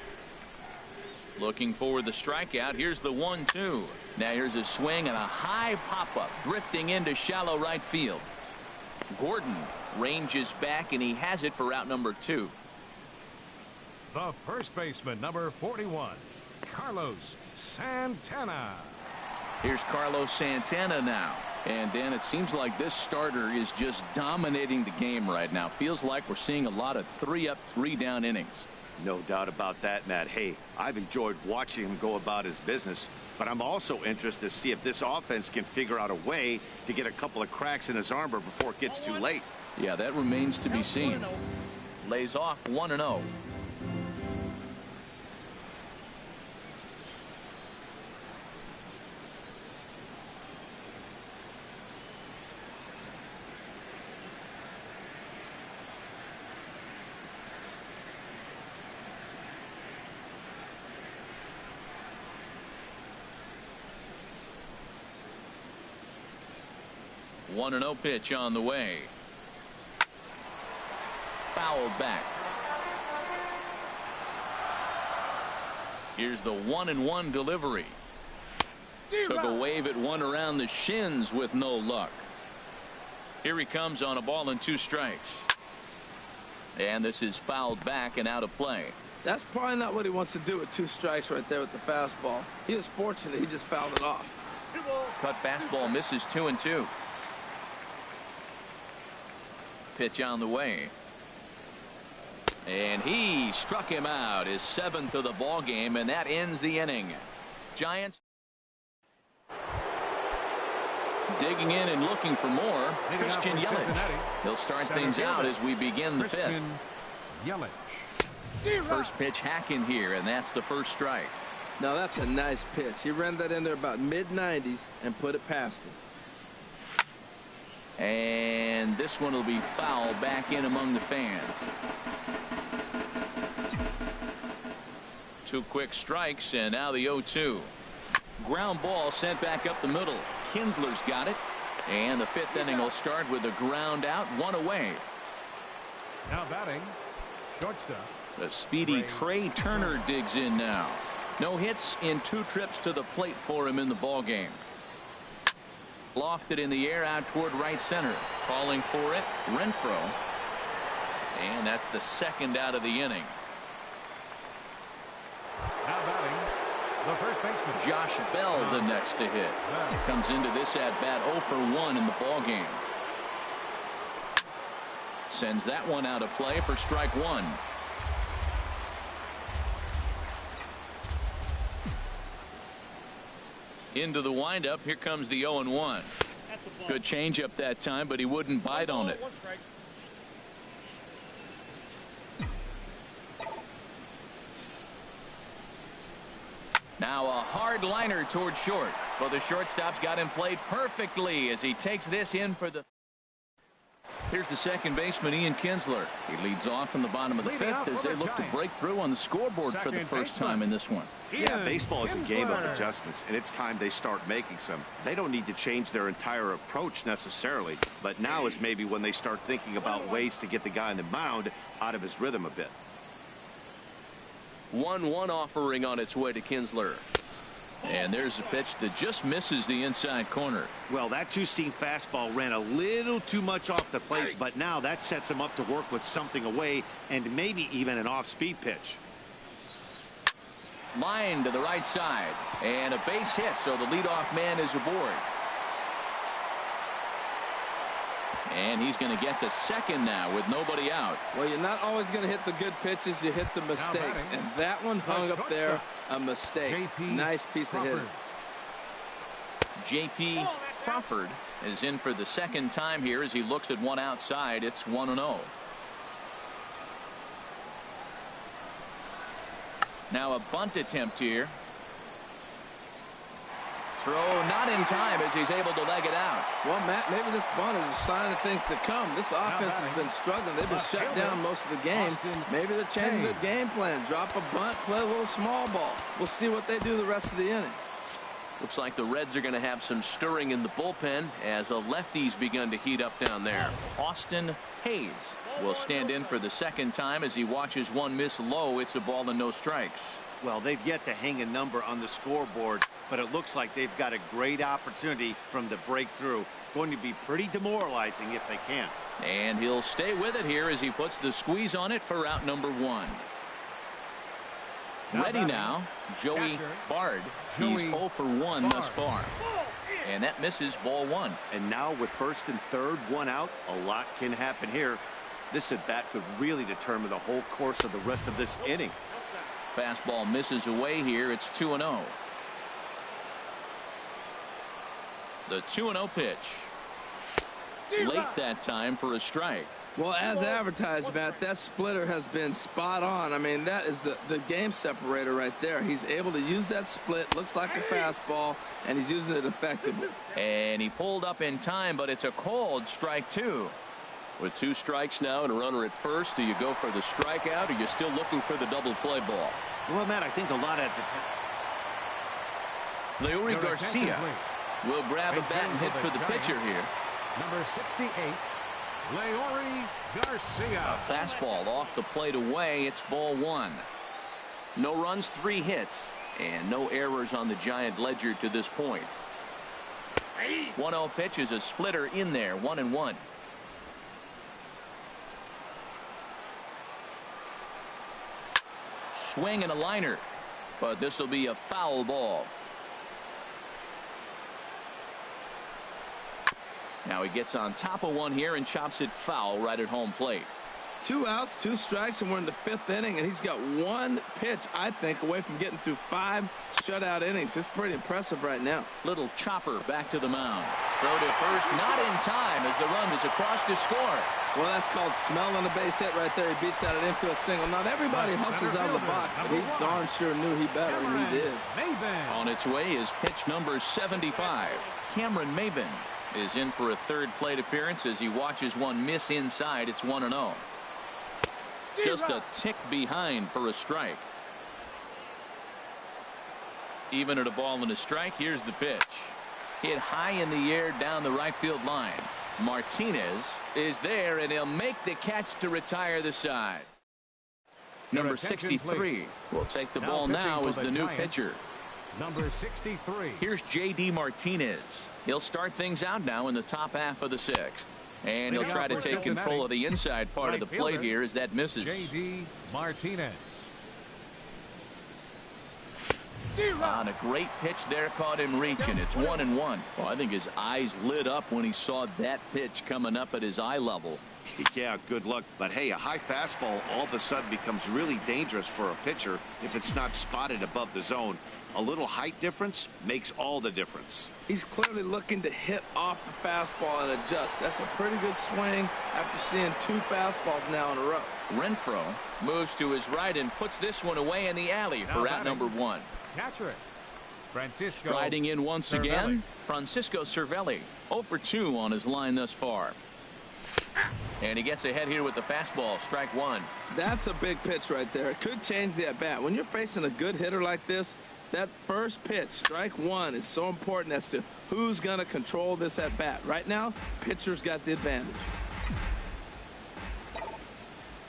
Looking for the strikeout. Here's the 1-2. Now here's a swing and a high pop-up drifting into shallow right field. Gordon ranges back and he has it for out number 2. The first baseman, number 41, Carlos Santana. Here's Carlos Santana now. And Dan, it seems like this starter is just dominating the game right now. Feels like we're seeing a lot of 3-up, 3-down innings. No doubt about that, Matt. Hey, I've enjoyed watching him go about his business, but I'm also interested to see if this offense can figure out a way to get a couple of cracks in his armor before it gets too late. Yeah, that remains to be seen. Lays off 1-0. One 1-0 pitch on the way. Fouled back. Here's the 1-1 delivery. Took a wave at one around the shins with no luck. Here he comes on a ball and 2 strikes. And this is fouled back and out of play. That's probably not what he wants to do with 2 strikes right there with the fastball. He was fortunate he just fouled it off. Cut fastball misses 2-2. Pitch on the way. And he struck him out, his 7th of the ball game, and that ends the inning. Giants digging in and looking for more. Christian Yelich. He'll start things out as we begin the 5th. First pitch hacking here, and that's the first strike. Now that's a nice pitch. He ran that in there about mid-90s and put it past him. And this one will be fouled back in among the fans. 2 quick strikes and now the 0-2. Ground ball sent back up the middle. Kinsler's got it. And the 5th inning will start with a ground out, 1 away. Now batting, shortstop. The speedy Trey Turner digs in now. No hits in 2 trips to the plate for him in the ball game. Lofted in the air out toward right center. Calling for it, Renfroe. And that's the 2nd out of the inning. Now batting, the first baseman. Josh Bell the next to hit. Comes into this at bat 0 for 1 in the ball game. Sends that one out of play for strike 1. Into the windup. Here comes the 0-1. Good changeup that time, but he wouldn't bite on it. Now a hard liner toward short. Well, the shortstop's got him played perfectly as he takes this in for the Here's the second baseman, Ian Kinsler. He leads off in the bottom of the fifth as they look to break through on the scoreboard for the first time in this one. Yeah, baseball is a game of adjustments, and it's time they start making some. They don't need to change their entire approach necessarily, but now is maybe when they start thinking about ways to get the guy on the mound out of his rhythm a bit. 1-1 offering on its way to Kinsler. And there's a pitch that just misses the inside corner. Well, that two-seam fastball ran a little too much off the plate, but now that sets him up to work with something away and maybe even an off-speed pitch. Line to the right side, and a base hit, so the leadoff man is aboard. And he's going to get to second now with nobody out. Well, you're not always going to hit the good pitches. You hit the mistakes. And that one hung up there, a mistake. Nice piece of hitting. J.P. Crawford is in for the second time here as he looks at one outside. It's 1-0. Now a bunt attempt here. Throw not in time as he's able to leg it out. Well, Matt, maybe this bunt is a sign of things to come. This offense has been struggling. They've been shut down most of the game. Maybe they're changing their game plan. Drop a bunt, play a little small ball. We'll see what they do the rest of the inning. Looks like the Reds are going to have some stirring in the bullpen as a lefty's begun to heat up down there. Austin Hayes will stand in for the second time as he watches one miss low. It's a ball and no strikes. Well, they've yet to hang a number on the scoreboard, but it looks like they've got a great opportunity from the breakthrough. Going to be pretty demoralizing if they can't. And he'll stay with it here as he puts the squeeze on it for out number one. Ready now, Joey Bard. He's 0 for 1 thus far. And that misses, ball one. And now with first and third, one out, a lot can happen here. This at bat could really determine the whole course of the rest of this inning. Fastball misses away here. It's 2-0. The 2-0 pitch. Late that time for a strike. Well, as advertised, Matt, that splitter has been spot on. I mean, that is the game separator right there. He's able to use that split. Looks like a fastball, and he's using it effectively. And he pulled up in time, but it's a called strike two. With 2 strikes now and a runner at first, do you go for the strikeout or are you still looking for the double play ball? Well, Matt, I think a lot of Leury Garcia will grab a bat and hit for the pitcher here. Number 68, Leury Garcia. A fastball off the plate away. It's ball one. No runs, 3 hits, and no errors on the Giant ledger to this point. 1-0 pitch is a splitter in there, 1-1. Swing and a liner, but this will be a foul ball. Now he gets on top of one here and chops it foul right at home plate. 2 outs, 2 strikes, and we're in the 5th inning, and he's got 1 pitch, I think, away from getting through 5 shutout innings. It's pretty impressive right now. Little chopper back to the mound. Throw to first, not in time as the run is across to score. Well, that's called smelling a base hit right there. He beats out an infield single. Not everybody hustles out of the box, but he darn sure knew he better, and he did. On its way is pitch number 75. Cameron Maben is in for a third plate appearance as he watches one miss inside. It's 1-0. Just a tick behind for a strike. Even at a ball and a strike, here's the pitch. Hit high in the air down the right field line. Martinez is there, and he'll make the catch to retire the side. Number 63 will take the ball now as the new pitcher. Number 63. Here's J.D. Martinez. He'll start things out now in the top half of the 6th. And he'll try to take control of the inside part of the plate here as that misses. J.D. Martinez. On a great pitch there, caught him reaching. It's 1-1. Well, I think his eyes lit up when he saw that pitch coming up at his eye level. Yeah, good luck. But hey, a high fastball all of a sudden becomes really dangerous for a pitcher if it's not spotted above the zone. A little height difference makes all the difference. He's clearly looking to hit off the fastball and adjust. That's a pretty good swing after seeing 2 fastballs now in a row. Renfroe moves to his right and puts this one away in the alley for out number 1. Catcher, Francisco. Striding in once again, Francisco Cervelli. 0 for 2 on his line thus far. And he gets ahead here with the fastball, strike one. That's a big pitch right there. It could change the at-bat. When you're facing a good hitter like this, that first pitch, strike one, is so important as to who's going to control this at-bat. Right now, pitcher's got the advantage.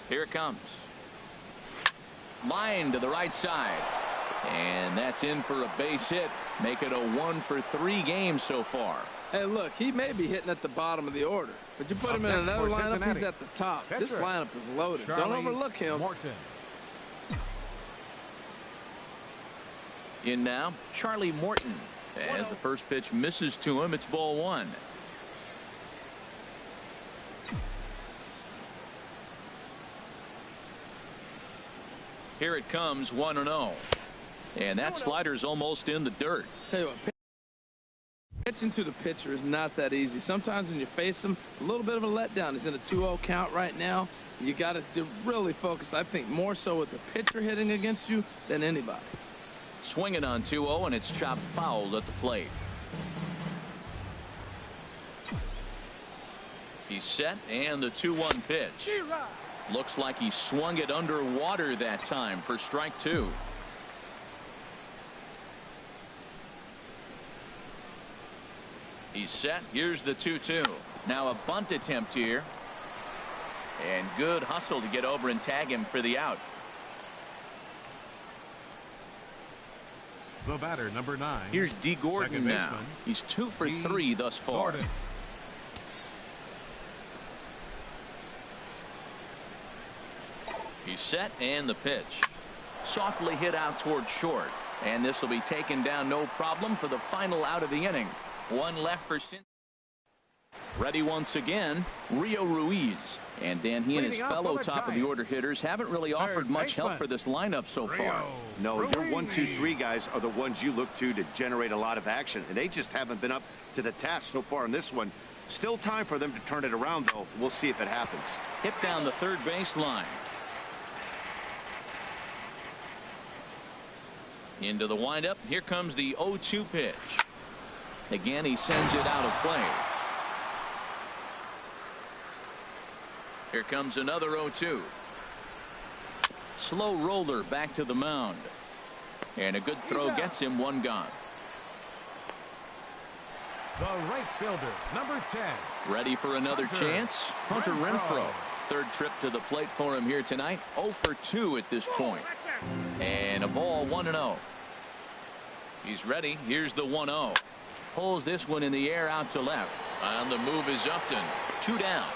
Here it comes. Line to the right side. And that's in for a base hit. Make it a 1-for-3 game so far. Hey, look, he may be hitting at the bottom of the order, but you put him in another lineup, he's at the top. This lineup is loaded. Don't overlook him. Morton. In now, Charlie Morton. As the first pitch misses to him, it's ball one. Here it comes, 1-0. And that slider's almost in the dirt. Tell you what, pitching to the pitcher is not that easy. Sometimes when you face him, a little bit of a letdown. He's in a 2-0 count right now. You got to really focus, I think, more so with the pitcher hitting against you than anybody. Swinging on 2-0, and it's chopped foul at the plate. He's set, and the 2-1 pitch. Looks like he swung it underwater that time for strike two. He's set. Here's the 2-2. Now a bunt attempt here. And good hustle to get over and tag him for the out. The batter, number 9. Here's D. Gordon now. He's 2 for 3 thus far. Gordon. He's set, and the pitch. Softly hit out towards short. And this will be taken down no problem for the final out of the inning. One left for Cincinnati. Ready once again, Rio Ruiz. And then he and his fellow top of the order hitters haven't really offered much help for this lineup so far. No, your 1, 2, 3 guys are the ones you look to generate a lot of action, and they just haven't been up to the task so far in this one. Still time for them to turn it around, though. We'll see if it happens. Hit down the third base line. Into the windup. Here comes the 0-2 pitch. Again, he sends it out of play. Here comes another 0-2. Slow roller back to the mound. And a good throw gets him one gone. The right fielder, number 10. Ready for another chance? Hunter Renfroe. Third trip to the plate for him here tonight. 0 for 2 at this point. And a ball, 1-0. He's ready. Here's the 1-0. Pulls this one in the air out to left. On the move is Upton. 2 down.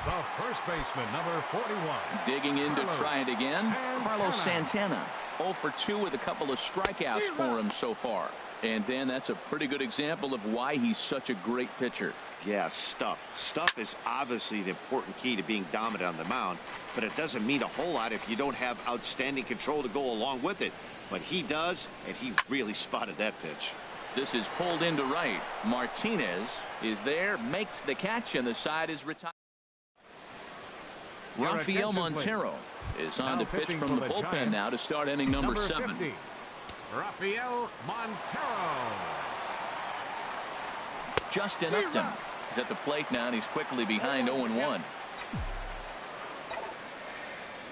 The first baseman, number 41. Digging in to try it again. Carlos Santana. 0 for 2 with a couple of strikeouts for him so far. And then that's a pretty good example of why he's such a great pitcher. Yeah, stuff. Stuff is obviously the important key to being dominant on the mound, but it doesn't mean a whole lot if you don't have outstanding control to go along with it. But he does, and he really spotted that pitch. This is pulled into right. Martinez is there, makes the catch, and the side is retired. Rafael Montero is on to pitch from the bullpen now to start inning number 7. 50, Rafael Montero. Justin Upton is at the plate now, and he's quickly behind 0-1.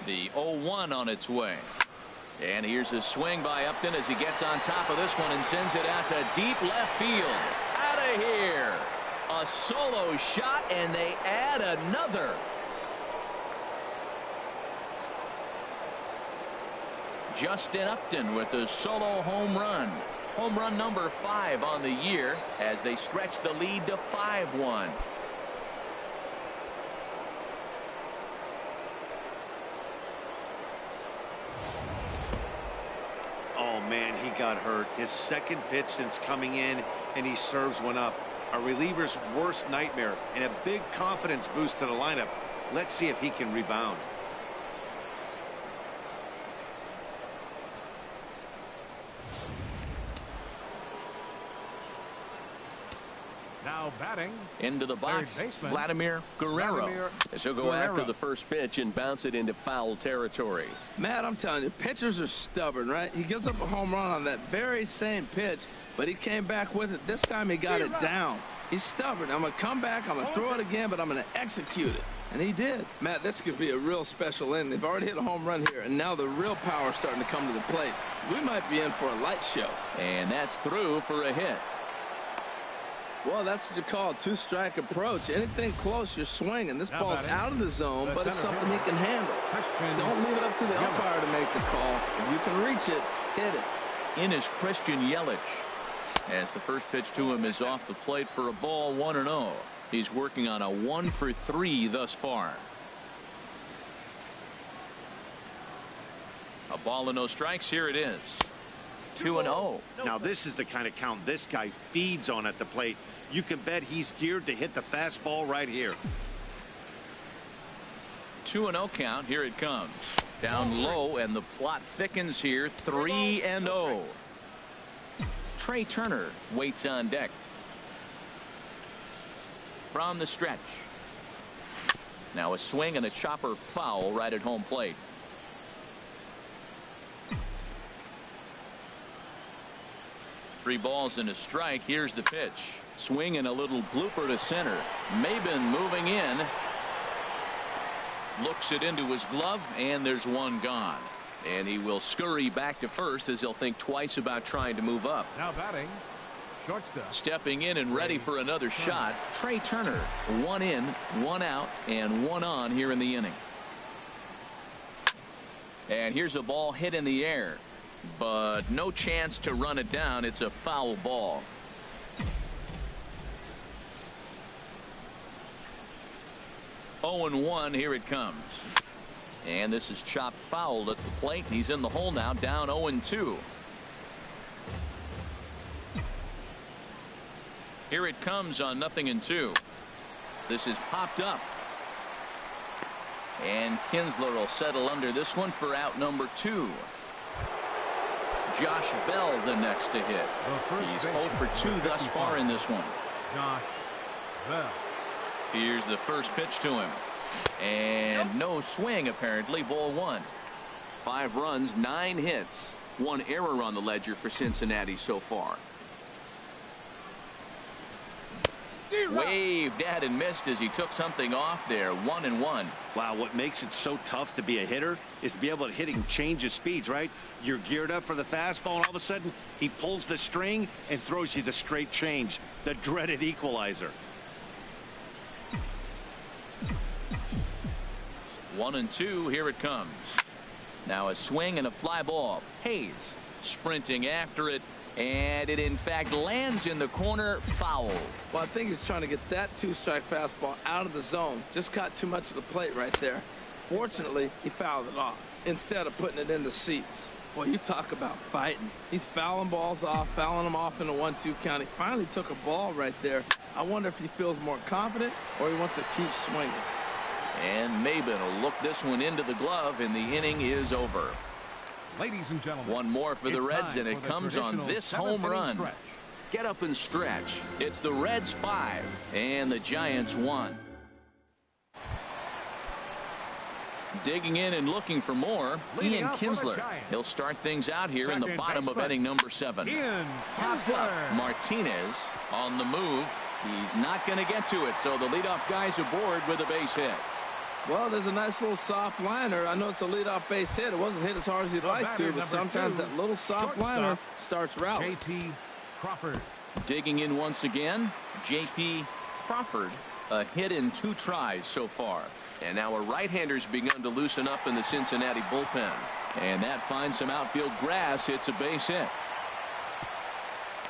The 0-1 on its way. And here's a swing by Upton as he gets on top of this one and sends it out to deep left field. Out of here. A solo shot, and they add another. Justin Upton with the solo home run. Home run number 5 on the year as they stretch the lead to 5-1. Oh, man, he got hurt. His second pitch since coming in, and he serves one up. A reliever's worst nightmare and a big confidence boost to the lineup. Let's see if he can rebound. Now batting. Into the box, Vladimir Guerrero. As he'll go after the first pitch and bounce it into foul territory. Matt, I'm telling you, pitchers are stubborn, right? He gives up a home run on that very same pitch, but he came back with it. This time he got it down. He's stubborn. I'm going to come back, I'm going to throw it again, but I'm going to execute it. And he did. Matt, this could be a real special inning. They've already hit a home run here, and now the real power is starting to come to the plate. We might be in for a light show. And that's through for a hit. Well, that's what you call a two-strike approach. Anything close, you're swinging. This ball's out of the zone, but it's something he can handle. Don't leave it up to the umpire to make the call. If you can reach it, hit it. In is Christian Yelich, as the first pitch to him is off the plate for a ball, 1-0. He's working on a 1-for-3 thus far. A ball and no strikes. Here it is. 2-0. Now this is the kind of count this guy feeds on at the plate. You can bet he's geared to hit the fastball right here. 2-0 count. Here it comes. Down low, and the plot thickens here. 3-0. Trey Turner waits on deck. From the stretch. Now a swing and a chopper foul right at home plate. Three balls and a strike. Here's the pitch. Swing and a little blooper to center. Maben moving in. Looks it into his glove, and there's one gone. And he will scurry back to first as he'll think twice about trying to move up. Now batting, shortstop. Stepping in and ready for another shot, Trey Turner. One in, one out, and one on here in the inning. And here's a ball hit in the air, but no chance to run it down. It's a foul ball. Oh and 1. Here it comes. And this is chopped fouled at the plate. He's in the hole now, down 0 and 2. Here it comes on 0-2. This is popped up. And Kinsler will settle under this one for out number 2. Josh Bell the next to hit. He's 0 for 2 thus far in this one. Josh Bell. Here's the first pitch to him. And no swing apparently. Ball 1. 5 runs, 9 hits. 1 error on the ledger for Cincinnati so far. Waved at and missed as he took something off there. 1 and 1. Wow, what makes it so tough to be a hitter is to be able to hit and change his speeds, right? You're geared up for the fastball, and all of a sudden he pulls the string and throws you the straight change, the dreaded equalizer. 1 and 2. Here it comes. Now a swing and a fly ball. Hayes sprinting after it, and it in fact lands in the corner. Foul. Well, I think he's trying to get that two-strike fastball out of the zone. Just caught too much of the plate right there. Fortunately, he fouled it off instead of putting it in the seats. Well, you talk about fighting. He's fouling balls off, fouling them off in a 1-2 count. He finally took a ball right there. I wonder if he feels more confident or he wants to keep swinging. And Maben will look this one into the glove, and the inning is over. Ladies and gentlemen, one more for the Reds, and it comes on this home run. Stretch. Get up and stretch. It's the Reds 5 and the Giants 1. Digging in and looking for more, Ian Kinsler. He'll start things out here in the bottom of inning number 7. Popped up. Martinez on the move. He's not going to get to it, so the leadoff guy's aboard with a base hit. Well, there's a nice little soft liner. I know it's a leadoff base hit. It wasn't hit as hard as you'd like to, but sometimes that little soft liner starts rallying. J.P. Crawford. Digging in once again, J.P. Crawford. A hit in 2 tries so far. And now a right-hander's begun to loosen up in the Cincinnati bullpen. And that finds some outfield grass. It's a base hit.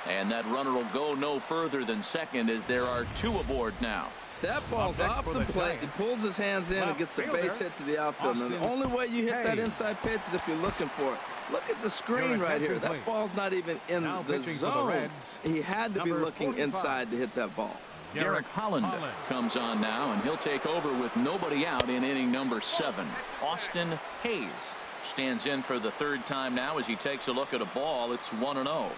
And that runner will go no further than second as there are 2 aboard now. That ball's off the plate. He pulls his hands in and gets the base hit to the outfield. And the only way you hit that inside pitch is if you're looking for it. Look at the screen right here. That ball's not even in the zone. He had to be looking inside to hit that ball. Derek Holland comes on now, and he'll take over with nobody out in inning number 7. Austin Hayes stands in for the 3rd time now as he takes a look at a ball. It's 1-0.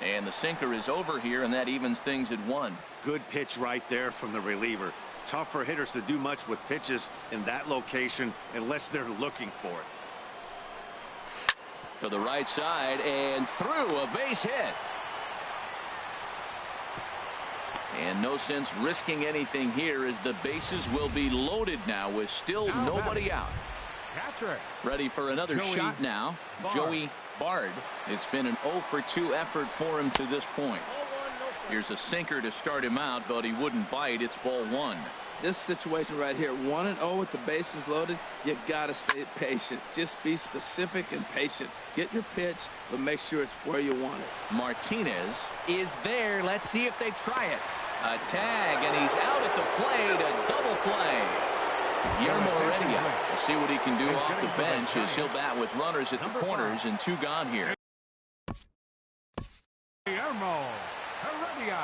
And the sinker is over here, and that evens things at 1. Good pitch right there from the reliever. Tough for hitters to do much with pitches in that location unless they're looking for it. To the right side and through, a base hit. And no sense risking anything here as the bases will be loaded now with still nobody out. Ready for another shot now. Joey Bard. It's been an 0 for 2 effort for him to this point. Here's a sinker to start him out, but he wouldn't bite. It's ball 1. This situation right here, 1-0 with the bases loaded, you got to stay patient. Just be specific and patient. Get your pitch, but make sure it's where you want it. Martinez is there. Let's see if they try it. A tag, and he's out at the plate. A double play. Guillermo Heredia will see what he can do off the bench as he'll bat with runners at the corners and 2 gone here. Guillermo Heredia.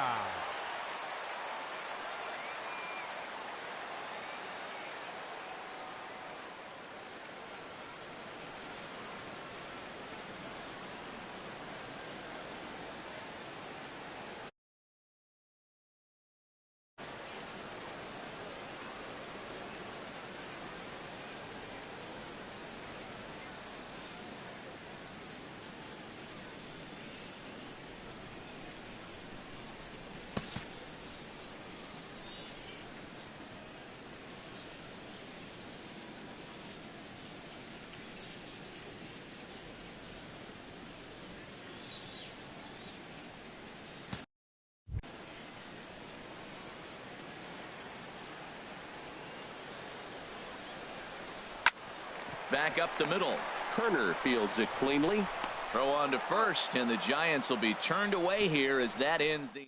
Back up the middle. Turner fields it cleanly. Throw on to first, and the Giants will be turned away here as that ends the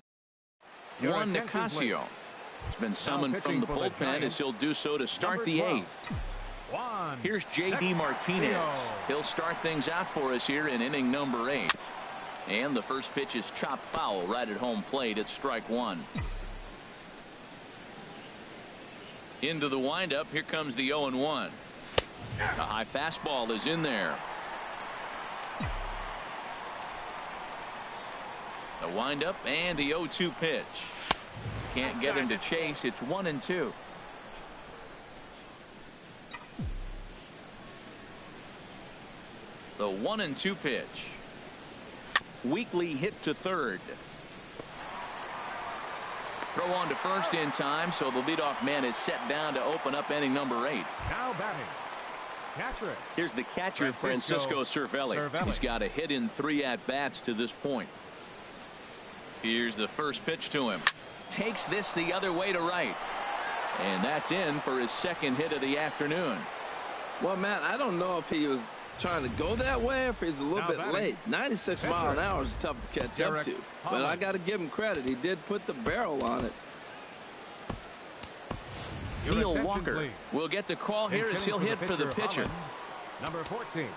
Juan Nicasio. He's been summoned from the bullpen as he'll do so to start the 8th. Here's J.D. Martinez. He'll start things out for us here in inning number 8. And the first pitch is chopped foul right at home plate. It's strike 1. Into the windup. Here comes the 0-1. A high fastball is in there. The windup and the 0-2 pitch. Can't get him to chase. It's 1-2. The 1-2 pitch. Weekly hit to third. Throw on to first in time, so the leadoff man is set down to open up inning number 8. Now batting. Here's the catcher, Francisco Cervelli. He's got a hit in 3 at-bats to this point. Here's the first pitch to him. Takes this the other way to right. And that's in for his second hit of the afternoon. Well, Matt, I don't know if he was trying to go that way or if he's a little bit late. 96 miles an hour is tough to catch up to. But I got to give him credit. He did put the barrel on it. Neil Walker will get the call here as he'll hit for the pitcher. Number 14,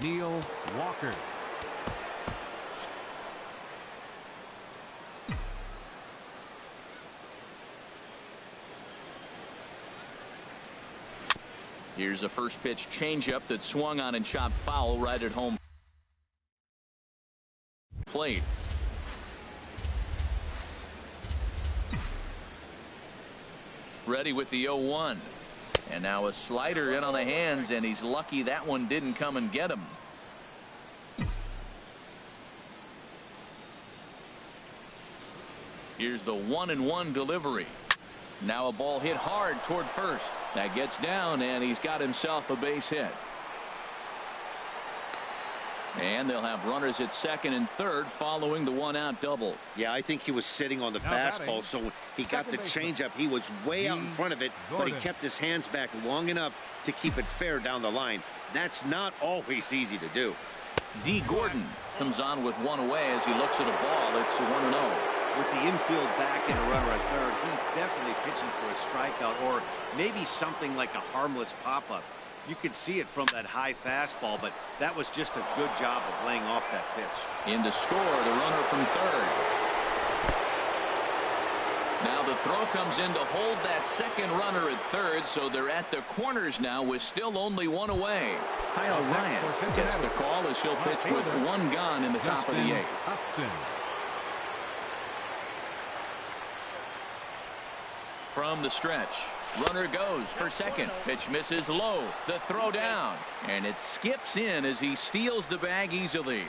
Neil Walker. Here's a first pitch changeup that swung on and chopped foul right at home plate. Ready with the 0-1. And now a slider in on the hands, and he's lucky that one didn't come and get him. Here's the 1-1 delivery. Now a ball hit hard toward first. That gets down, and he's got himself a base hit. And they'll have runners at second and third following the 1-out double. Yeah, I think he was sitting on the fastball, so he got the changeup. He was way out in front of it, but he kept his hands back long enough to keep it fair down the line. That's not always easy to do. D. Gordon comes on with one away as he looks at a ball. It's 1-0. With the infield back and a runner at third, he's definitely pitching for a strikeout or maybe something like a harmless pop-up. You could see it from that high fastball, but that was just a good job of laying off that pitch. In to score, the runner from third. Now the throw comes in to hold that second runner at third, so they're at the corners now with still only one away. Kyle Ryan gets the call as he'll pitch with one gone in the top of the 8th. From the stretch, runner goes for second. Pitch misses low. The throw down, and it skips in as he steals the bag easily.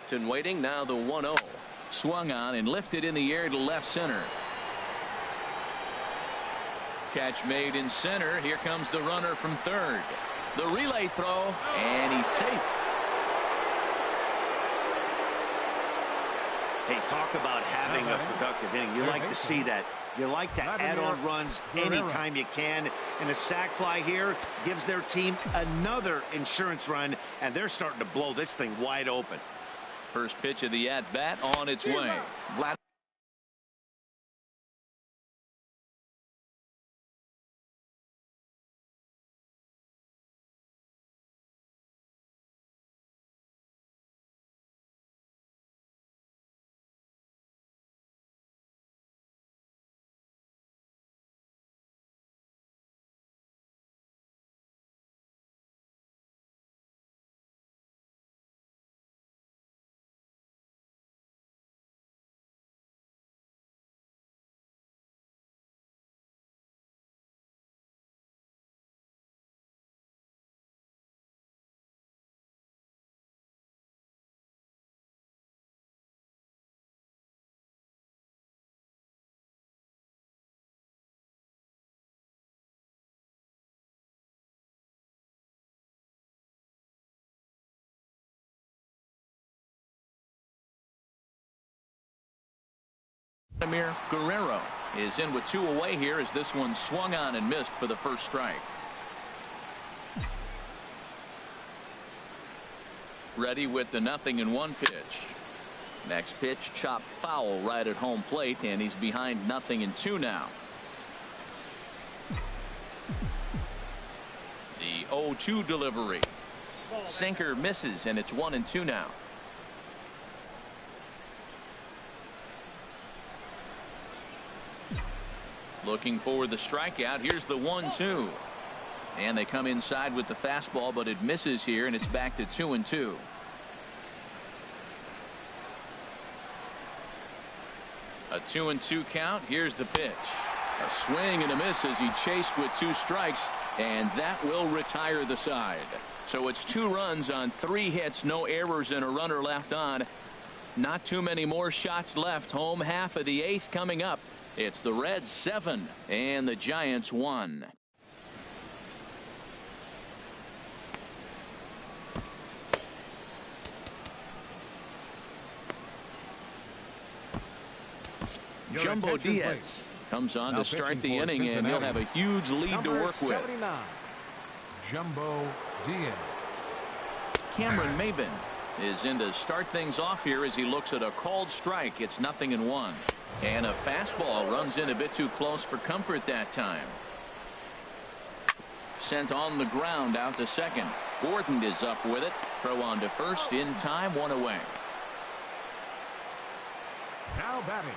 Set and waiting. Now the 1-0. Swung on and lifted in the air to left center. Catch made in center. Here comes the runner from third. The relay throw, and he's safe. Hey, talk about having a productive inning. You like to see that. You like to add on runs anytime you can. And a sac fly here gives their team another insurance run, and they're starting to blow this thing wide open. First pitch of the at-bat on its way. Vladimir Guerrero is in with 2 away here as this one swung on and missed for the first strike. Ready with the 0-1 pitch. Next pitch chopped foul right at home plate, and he's behind 0-2 now. The 0-2 delivery. Sinker misses, and it's 1-2 now. Looking for the strikeout. Here's the 1-2. And they come inside with the fastball, but it misses here, and it's back to 2-2. A 2-2 count. Here's the pitch. A swing and a miss as he chased with 2 strikes, and that will retire the side. So it's 2 runs on 3 hits, no errors, and a runner left on. Not too many more shots left. Home half of the 8th coming up. It's the Reds 7 and the Giants 1. Jumbo Diaz comes on to start the inning, and he'll have a huge lead to work with. Jumbo Diaz. Cameron Maybin is in to start things off here as he looks at a called strike. It's 0-1. And a fastball runs in a bit too close for comfort that time. Sent on the ground out to second. Gordon is up with it. Throw on to first in time, 1 away. Now batting.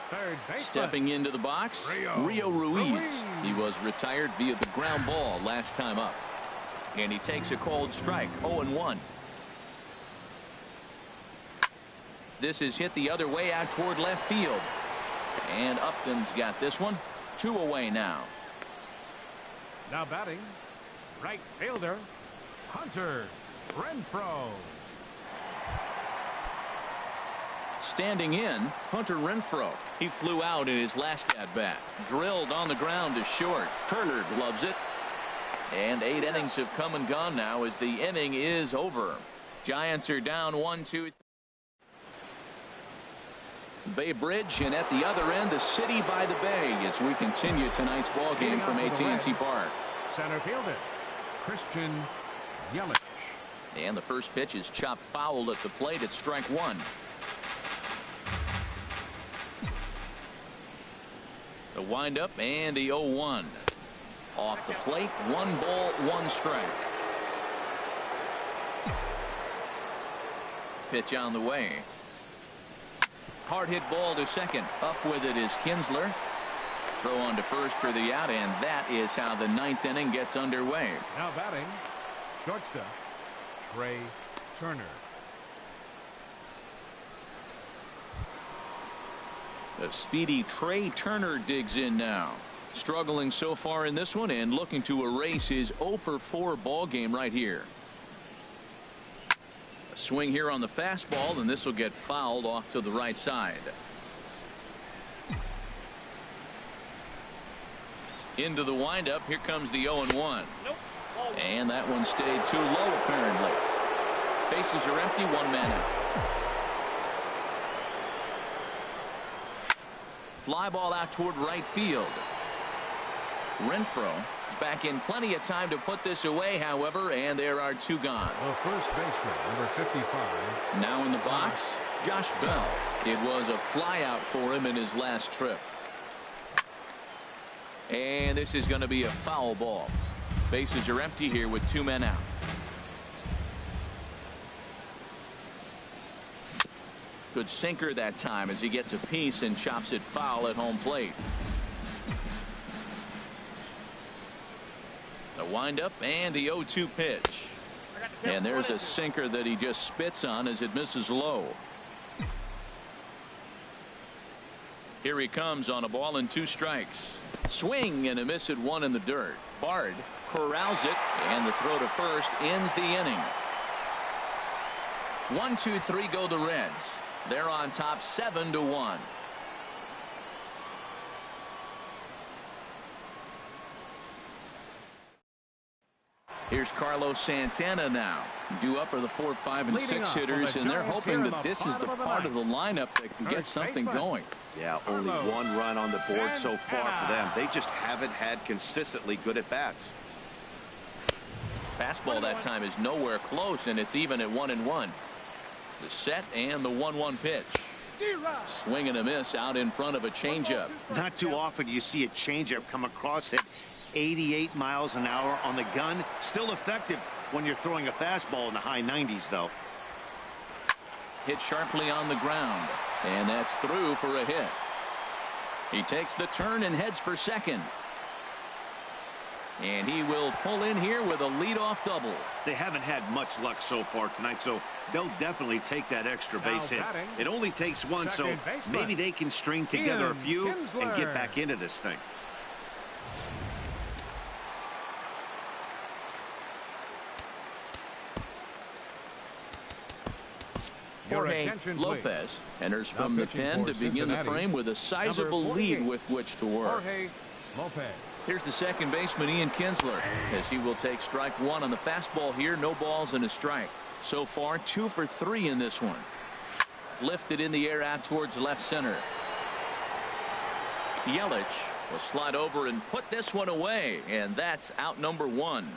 Third baseman. Stepping into the box, Rio Ruiz. He was retired via the ground ball last time up. And he takes a cold strike, 0-1. This is hit the other way out toward left field. And Upton's got this one. 2 away now. Now batting, right fielder, Hunter Renfroe. Standing in, Hunter Renfroe. He flew out in his last at-bat. Drilled on the ground to short. Turner gloves it. And 8 innings have come and gone now as the inning is over. Giants are down 1-2. Bay Bridge, and at the other end, the city by the bay as we continue tonight's ball game from AT&T Park. Center fielder, Christian Yelich. And the first pitch is chopped foul at the plate at strike 1. The windup and the 0-1. Off the plate, 1 ball, 1 strike. Pitch on the way. Hard hit ball to second. Up with it is Kinsler. Throw on to first for the out, and that is how the 9th inning gets underway. Now batting, shortstop, Trey Turner. The speedy Trey Turner digs in now. Struggling so far in this one and looking to erase his 0-for-4 ball game right here. Swing here on the fastball, and this will get fouled off to the right side. Into the windup. Here comes the 0-1. And that one stayed too low, apparently. Bases are empty, 1 man out. Fly ball out toward right field. Renfroe is back in plenty of time to put this away, however, and there are 2 gone. The first baseman, number 55. Now in the box, Josh Bell. It was a fly out for him in his last trip. And this is going to be a foul ball. Bases are empty here with 2 men out. Good sinker that time as he gets a piece and chops it foul at home plate. The windup and the 0-2 pitch. And there's a sinker that he just spits on as it misses low. Here he comes on a ball and 2 strikes. Swing and a miss at 1 in the dirt. Bard corrals it, and the throw to first ends the inning. 1-2-3 go the Reds. They're on top 7-1. Here's Carlos Santana now. Due up are the 4, 5, and 6 hitters, and they're hoping that this is the part of the lineup that can get something going. Yeah, only 1 run on the board so far for them. They just haven't had consistently good at bats. Fastball that time is nowhere close, and it's even at 1-1. The set and the 1-1 pitch. Swing and a miss out in front of a changeup. Not too often you see a changeup come across it. 88 miles an hour on the gun. Still effective when you're throwing a fastball in the high 90s, though. Hit sharply on the ground, and that's through for a hit. He takes the turn and heads for second. And he will pull in here with a leadoff double. They haven't had much luck so far tonight, so they'll definitely take that extra base hit. It only takes 1, so maybe they can string together a few and get back into this thing. Jorge Lopez enters from the pen to begin the frame with a sizable lead with which to work. Here's the second baseman, Ian Kinsler, as he will take strike 1 on the fastball here. No balls and a strike. So far, 2 for 3 in this one. Lifted in the air out towards left center. Yelich will slide over and put this one away, and that's out number 1.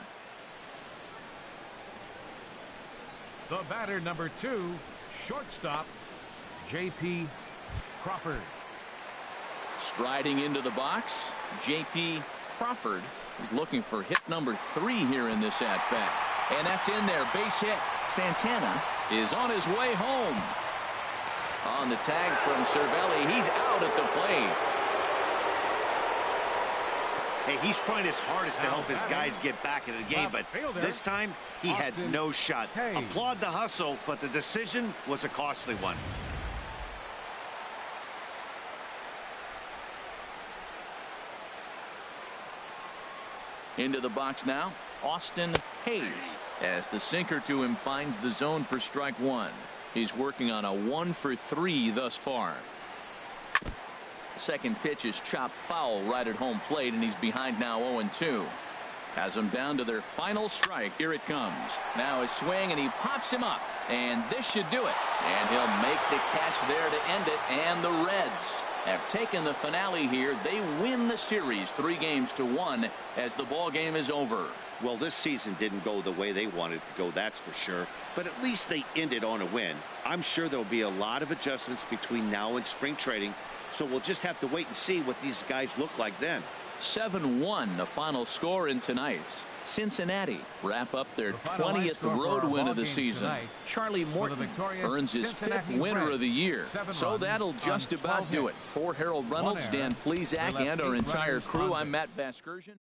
The batter, number 2, shortstop, J.P. Crawford. Striding into the box, J.P. Crawford is looking for hit number 3 here in this at-bat. And that's in there. Base hit. Santana is on his way home. On the tag from Cervelli. He's out at the plate. Hey, he's trying his hardest to help his guys get back in the game, but this time he had no shot. Applaud the hustle, but the decision was a costly one. Into the box now, Austin Hayes, as the sinker to him finds the zone for strike 1. He's working on a 1 for 3 thus far. Second pitch is chopped foul right at home plate, and he's behind now 0-2. Has them down to their final strike. Here it comes. Now a swing, and he pops him up, and this should do it. And he'll make the catch there to end it, and the Reds have taken the finale here. They win the series 3-1 as the ball game is over. Well, this season didn't go the way they wanted to go, that's for sure. But at least they ended on a win. I'm sure there'll be a lot of adjustments between now and spring training, so we'll just have to wait and see what these guys look like then. 7-1 the final score in tonight's. Cincinnati wrap up their 20th road win of the season. Charlie Morton earns his 5th winner of the year. So that'll just about do it. For Harold Reynolds, Dan Plesac, and our entire crew, I'm Matt Vasgersian.